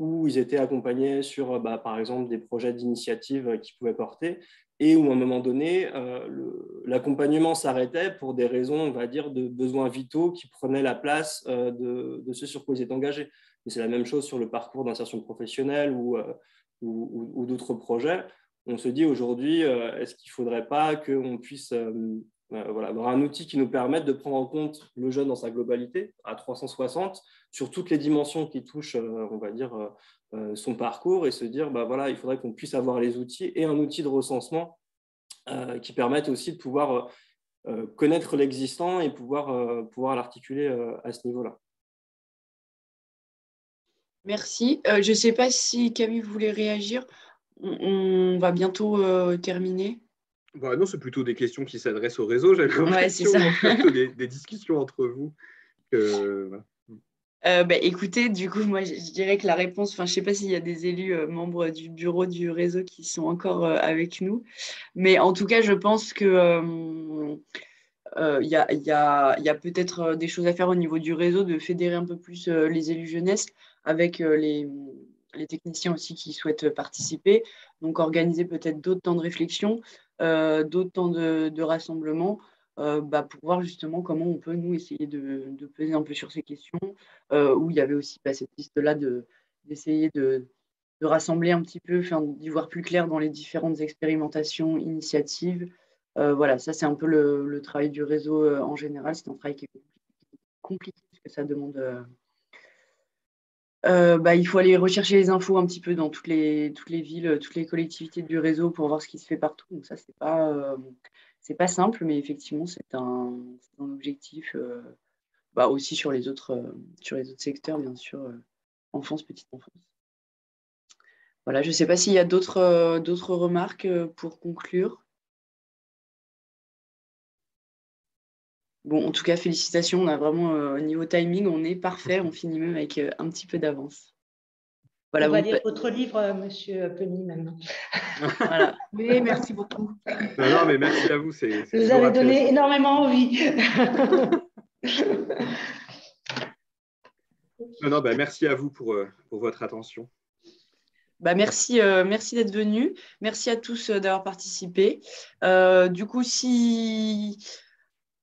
où ils étaient accompagnés sur, par exemple, des projets d'initiative qu'ils pouvaient porter, et où, à un moment donné, l'accompagnement s'arrêtait pour des raisons, on va dire, de besoins vitaux qui prenaient la place de ce sur quoi ils étaient engagés. Et c'est la même chose sur le parcours d'insertion professionnelle ou d'autres projets. On se dit aujourd'hui, est-ce qu'il ne faudrait pas qu'on puisse avoir un outil qui nous permette de prendre en compte le jeune dans sa globalité, à 360, sur toutes les dimensions qui touchent, on va dire, son parcours, et se dire, il faudrait qu'on puisse avoir les outils et un outil de recensement qui permette aussi de pouvoir connaître l'existant et pouvoir l'articuler à ce niveau-là. Merci. Je ne sais pas si Camille voulait réagir. On va bientôt terminer. Non, c'est plutôt des questions qui s'adressent au réseau. J'avais l'impression des discussions entre vous. Écoutez, du coup, moi, je dirais que la réponse, je ne sais pas s'il y a des élus membres du bureau du réseau qui sont encore avec nous, mais en tout cas, je pense que y a peut-être des choses à faire au niveau du réseau, de fédérer un peu plus les élus jeunesse avec les techniciens aussi qui souhaitent participer. Donc, organiser peut-être d'autres temps de réflexion, d'autres temps de rassemblement, pour voir justement comment on peut, nous, essayer de peser un peu sur ces questions, où il y avait aussi cette liste-là d'essayer de rassembler un petit peu, d'y voir plus clair dans les différentes expérimentations, initiatives. Voilà, ça, c'est un peu le travail du réseau en général. C'est un travail qui est compliqué parce que ça demande... il faut aller rechercher les infos un petit peu dans toutes les villes, toutes les collectivités du réseau pour voir ce qui se fait partout. Donc ça, c'est pas simple, mais effectivement, c'est un objectif aussi sur les autres secteurs, bien sûr, enfance, petite enfance. Voilà, je ne sais pas s'il y a d'autres remarques pour conclure. Bon, en tout cas, félicitations. On a vraiment, au niveau timing, on est parfait. On finit même avec un petit peu d'avance. Voilà, on va lire votre livre, Monsieur Penny, maintenant. Voilà. Oui, merci beaucoup. Non, mais merci à vous. Vous avez donné énormément envie. Merci à vous pour votre attention. Merci d'être venu. Merci à tous d'avoir participé. Du coup,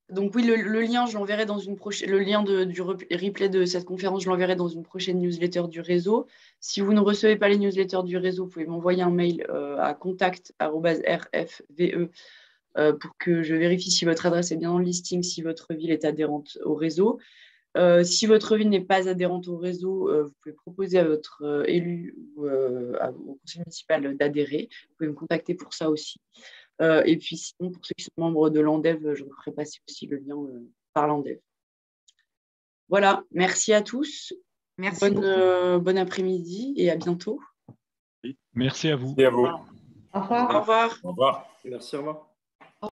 Donc oui, le lien, je l'enverrai dans une prochaine. Le lien du replay de cette conférence, je l'enverrai dans une prochaine newsletter du réseau. Si vous ne recevez pas les newsletters du réseau, vous pouvez m'envoyer un mail à contact@rfve pour que je vérifie si votre adresse est bien dans le listing, si votre ville est adhérente au réseau. Si votre ville n'est pas adhérente au réseau, vous pouvez proposer à votre élu ou au conseil municipal d'adhérer. Vous pouvez me contacter pour ça aussi. Et puis sinon, pour ceux qui sont membres de l'ANDEV, je vous ferai passer aussi le lien par l'ANDEV. Voilà, merci à tous. Merci. Bon après-midi et à bientôt. Merci à vous. Merci à vous. Au revoir. Au revoir. Au revoir. Merci, au revoir.